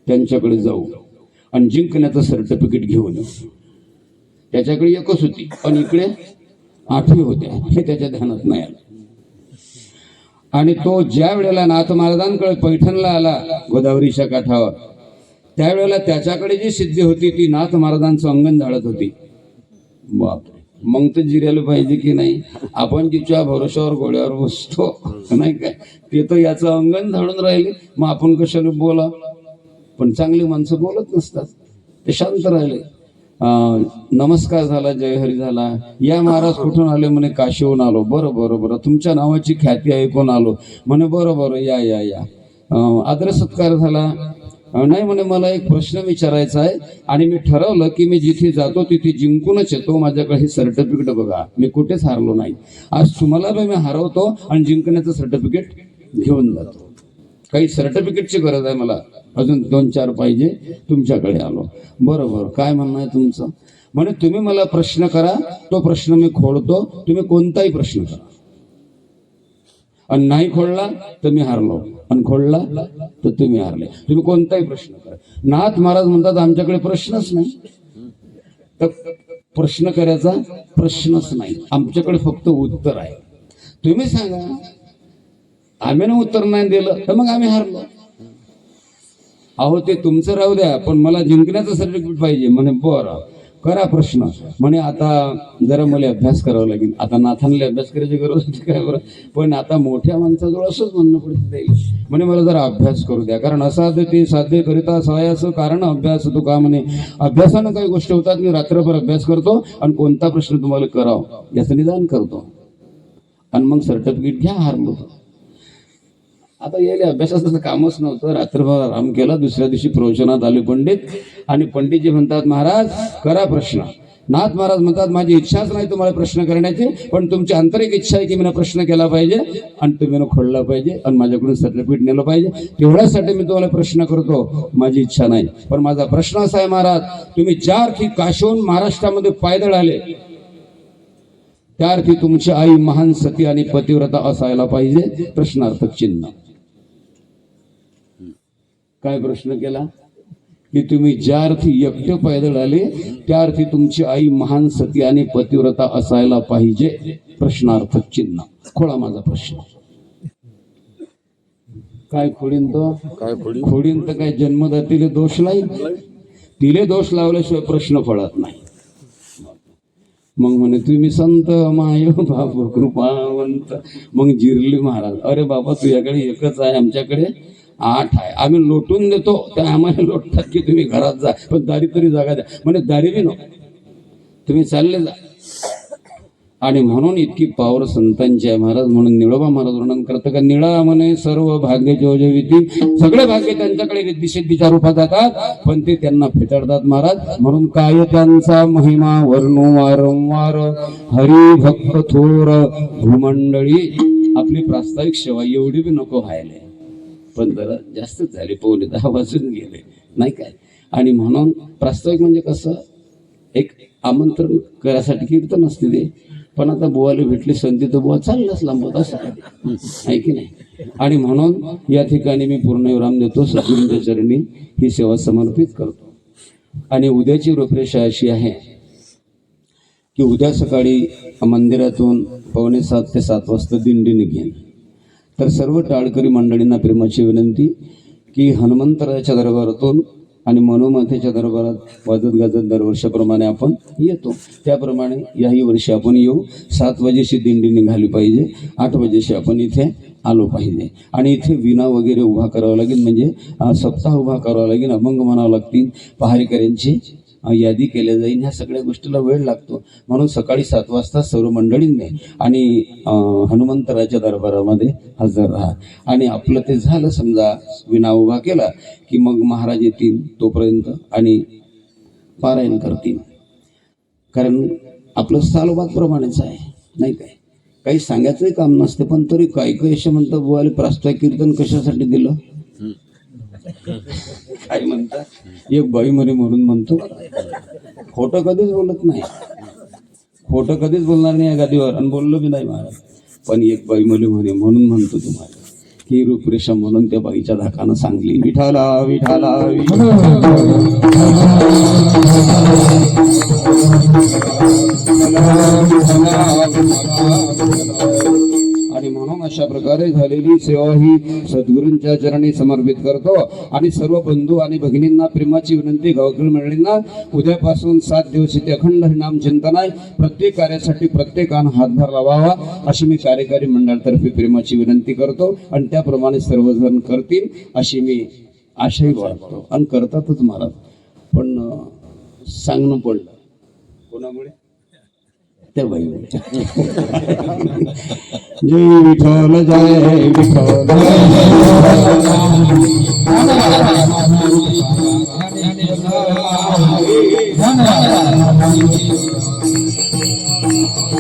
त्यांच्याकडे जाऊ आणि जिंकण्याचं सर्टिफिकेट घेऊन येऊ. त्याच्याकडे एकच होती पण इकडे 8 होत्या, हे त्याच्या ध्यानात नाही आलं. आणि तो ज्या वेळेला नाथ महाराजांकडे पैठणला आला गोदावरीच्या काठावर, त्यावेळेला त्याच्याकडे जी सिद्धी होती ती नाथ महाराजांचं अंगण झाडत होती. बापरे, मग तर जिरायला पाहिजे की नाही. आपण जिच्या भरोशावर गोळ्यावर बसतो नाही काय, ते तर याचं अंगण झाडून राहिले, मग आपण कशाला बोला. पण चांगली माणसं बोलत नसतात, ते शांत राहिले. नमस्कार झाला, जयहरी झाला. या महाराज कुठून आले? म्हणे काशीहून आलो. बरं बरं बरं, तुमच्या नावाची ख्याती ऐकून आलो. म्हणे बरं बरं, या या या. आदर सत्कार झाला. नाही म्हणे मला एक प्रश्न विचारायचा आहे आणि मी ठरवलं की मी जिथे जातो तिथे जिंकूनच येतो. माझ्याकडे हे सर्टिफिकेट बघा, मी कुठेच हारलो नाही. आज तुम्हाला मी हरवतो आणि जिंकण्याचं सर्टिफिकेट घेऊन जातो. काही सर्टिफिकेटची गरज आहे मला, अजून 2-4 पाहिजे, तुमच्याकडे आलो. बरोबर, काय म्हणणं आहे तुमचं? म्हणे तुम्ही मला प्रश्न करा, तो प्रश्न मी खोडतो. तुम्ही कोणताही प्रश्न करा, आणि नाही खोडला तर मी हारलो, आणि खोडला तर तुम्ही हारले. तुम्ही कोणताही प्रश्न करा. नाथ महाराज म्हणतात आमच्याकडे प्रश्नच नाही. तर प्रश्न करायचा प्रश्नच नाही, आमच्याकडे फक्त उत्तर आहे. तुम्ही सांगा, आम्ही ना उत्तर नाही दिलं तर मग आम्ही हारलो. अहो ते तुमचं राहू द्या, पण मला जिंकण्याचं सर्टिफिकेट पाहिजे. म्हणे बरं करा प्रश्न. म्हणे आता जरा मला अभ्यास करावा लागेल. आता नाथांना अभ्यास करायची गरज होती काय बरं, पण आता मोठ्या माणसाजवळ असंच म्हणणं पडत जाईल. म्हणे मला जरा अभ्यास करू द्या, कारण असाध्य ते साध्य करिता सहाय्याचं कारण अभ्यास तो का. म्हणे अभ्यासानं काही गोष्टी होतात, मी रात्रभर अभ्यास करतो आणि कोणता प्रश्न तुम्हाला करावं याचं निदान करतो, आणि मग सर्टिफिकेट घ्या. हारलो. आता यायला अभ्यासाचं कामच नव्हतं, रात्रभर आराम केला. दुसऱ्या दिवशी प्रवचनात आले पंडित, आणि पंडितजी म्हणतात महाराज करा प्रश्न. नाथ महाराज म्हणतात माझी इच्छाच नाही तुम्हाला प्रश्न करण्याची, पण तुमची आंतरिक इच्छा आहे की मी प्रश्न केला पाहिजे आणि तुम्ही खोडला पाहिजे आणि माझ्याकडून सर्टिफिकेट नेलं पाहिजे. तेवढ्यासाठी मी तुम्हाला प्रश्न करतो. माझी इच्छा नाही, पण माझा प्रश्न असा आहे महाराज, तुम्ही ज्या अर्थी काशीहून महाराष्ट्रामध्ये पायदळ आले त्या अर्थी तुमची आई महान सती आणि पतिव्रता असायला पाहिजे. प्रश्नार्थक चिन्ह. काय प्रश्न केला की तुम्ही ज्या अर्थी एकटे पैदल आले त्या अर्थी तुमची आई महान सती आणि पतिव्रता असायला पाहिजे. प्रश्नार्थक चिन्ह. खोळा माझा प्रश्न. काय खोडीन तो? काय खोडीन तर काय जन्मदातीले दोष नाही, तिले दोष लावल्याशिवाय प्रश्न फळत नाही. मग म्हणे तुम्ही संत माय बाप कृपावंत. मग जिरली महाराज, अरे बाबा तुझ्याकडे एकच आहे, आमच्याकडे 8 आहे. आम्ही लोटून देतो, त्या आम्हाला लोटतात की तुम्ही घरात जा, पण दारी तरी जागा द्या. म्हणजे दारी बी नको, तुम्ही चालले जा. आणि म्हणून इतकी पावर संतांची आहे महाराज. म्हणून निळोबा महाराज वर्णन करतं का निळा म्हणे सर्व भाग्य जोजविती. सगळे भाग्य त्यांच्याकडे रिद्धिसिद्धीच्या रूपात जातात, पण ते त्यांना फेटाळतात महाराज. म्हणून काय त्यांचा महिमा वर्णो वारंवार, हरी भक्त थोर भूमंडळी. आपली प्रास्ताविक सेवा एवढी बी नको व्हायला, पण जरा जास्तच झाले, 9:45 वाजून गेले नाही काय. आणि म्हणून प्रास्ताविक म्हणजे कसं, एक आमंत्रण करायसाठी कीर्तन असते ते, पण आता बुवाला भेटली संधी तर बुवा चाललाच लांबत असं आहे की नाही. आणि म्हणून या ठिकाणी मी पूर्ण विराम देतो. सद्गुरूंच्या चरणी ही सेवा समर्पित करतो. आणि उद्याची रूपरेषा अशी आहे की उद्या सकाळी मंदिरातून 6:45 ते 7 वाजता दिंडी निघेल. तर सर्व टाळकरी मंडळींना प्रेमाची विनंती की हनुमंतराच्या दरबारातून आणि मनोमातेच्या दरबारात वाजत गाजत दरवर्षाप्रमाणे आपण येतो, त्याप्रमाणे याही वर्षी आपण येऊ. 7 वाजेची दिंडी निघाली पाहिजे, 8 वाजेशी आपण इथे आलो पाहिजे. आणि इथे विना वगैरे उभा करावा लागेल, म्हणजे सप्ताह उभा करावा लागेल, अभंग म्हणावं लागतील, पहारेकऱ्यांची यादी केल्या जाईल. ह्या सगळ्या गोष्टीला वेळ लागतो. म्हणून सकाळी 7 वाजता सर्व मंडळींनी आणि हनुमंतराच्या दरबारामध्ये हजर राहा. आणि आपलं ते झालं समजा, विना उभा केला की मग महाराज येतील तोपर्यंत आणि पारायण करतील. कारण आपलं सालोबादप्रमाणेच आहे नाही काय, काही सांगायचंही काम नसते. पण तरी काही काही असे म्हणतात बुवाले प्रास्ताविक कीर्तन कशासाठी दिलं काय म्हणतात. एक बाई म्हणे म्हणून म्हणतो. खोटं कधीच बोलत नाही, खोटं कधीच बोलणार नाही या गादीवर, आणि बोललो बी नाही महाराज. पण एक बाई म्हणे म्हणून म्हणतो तुम्हाला ही रूपरेषा. म्हणून त्या बाईच्या धाकानं सांगली विठाला विठाला आणि म्हणून अशा प्रकारे झालेली सेवा ही सद्गुरूंच्या चरणी समर्पित करतो. आणि सर्व बंधू आणि भगिनींना प्रेमाची विनंती, गावकरी मंडळींना उद्यापासून 7 दिवस इथे अखंड हरिनाम चिंतन आहे. प्रत्येक कार्यासाठी प्रत्येकानं हातभार लावावा अशी मी कार्यकारी मंडळातर्फे प्रेमाची विनंती करतो. आणि त्याप्रमाणे सर्वजण करतील अशी मी आशाही बाळगतो. आणि करतातच महाराज, पण सांगणं पडलं कोणामुळे, त्या बाईमुळे. जय विठ्ठल जय विठ्ठल.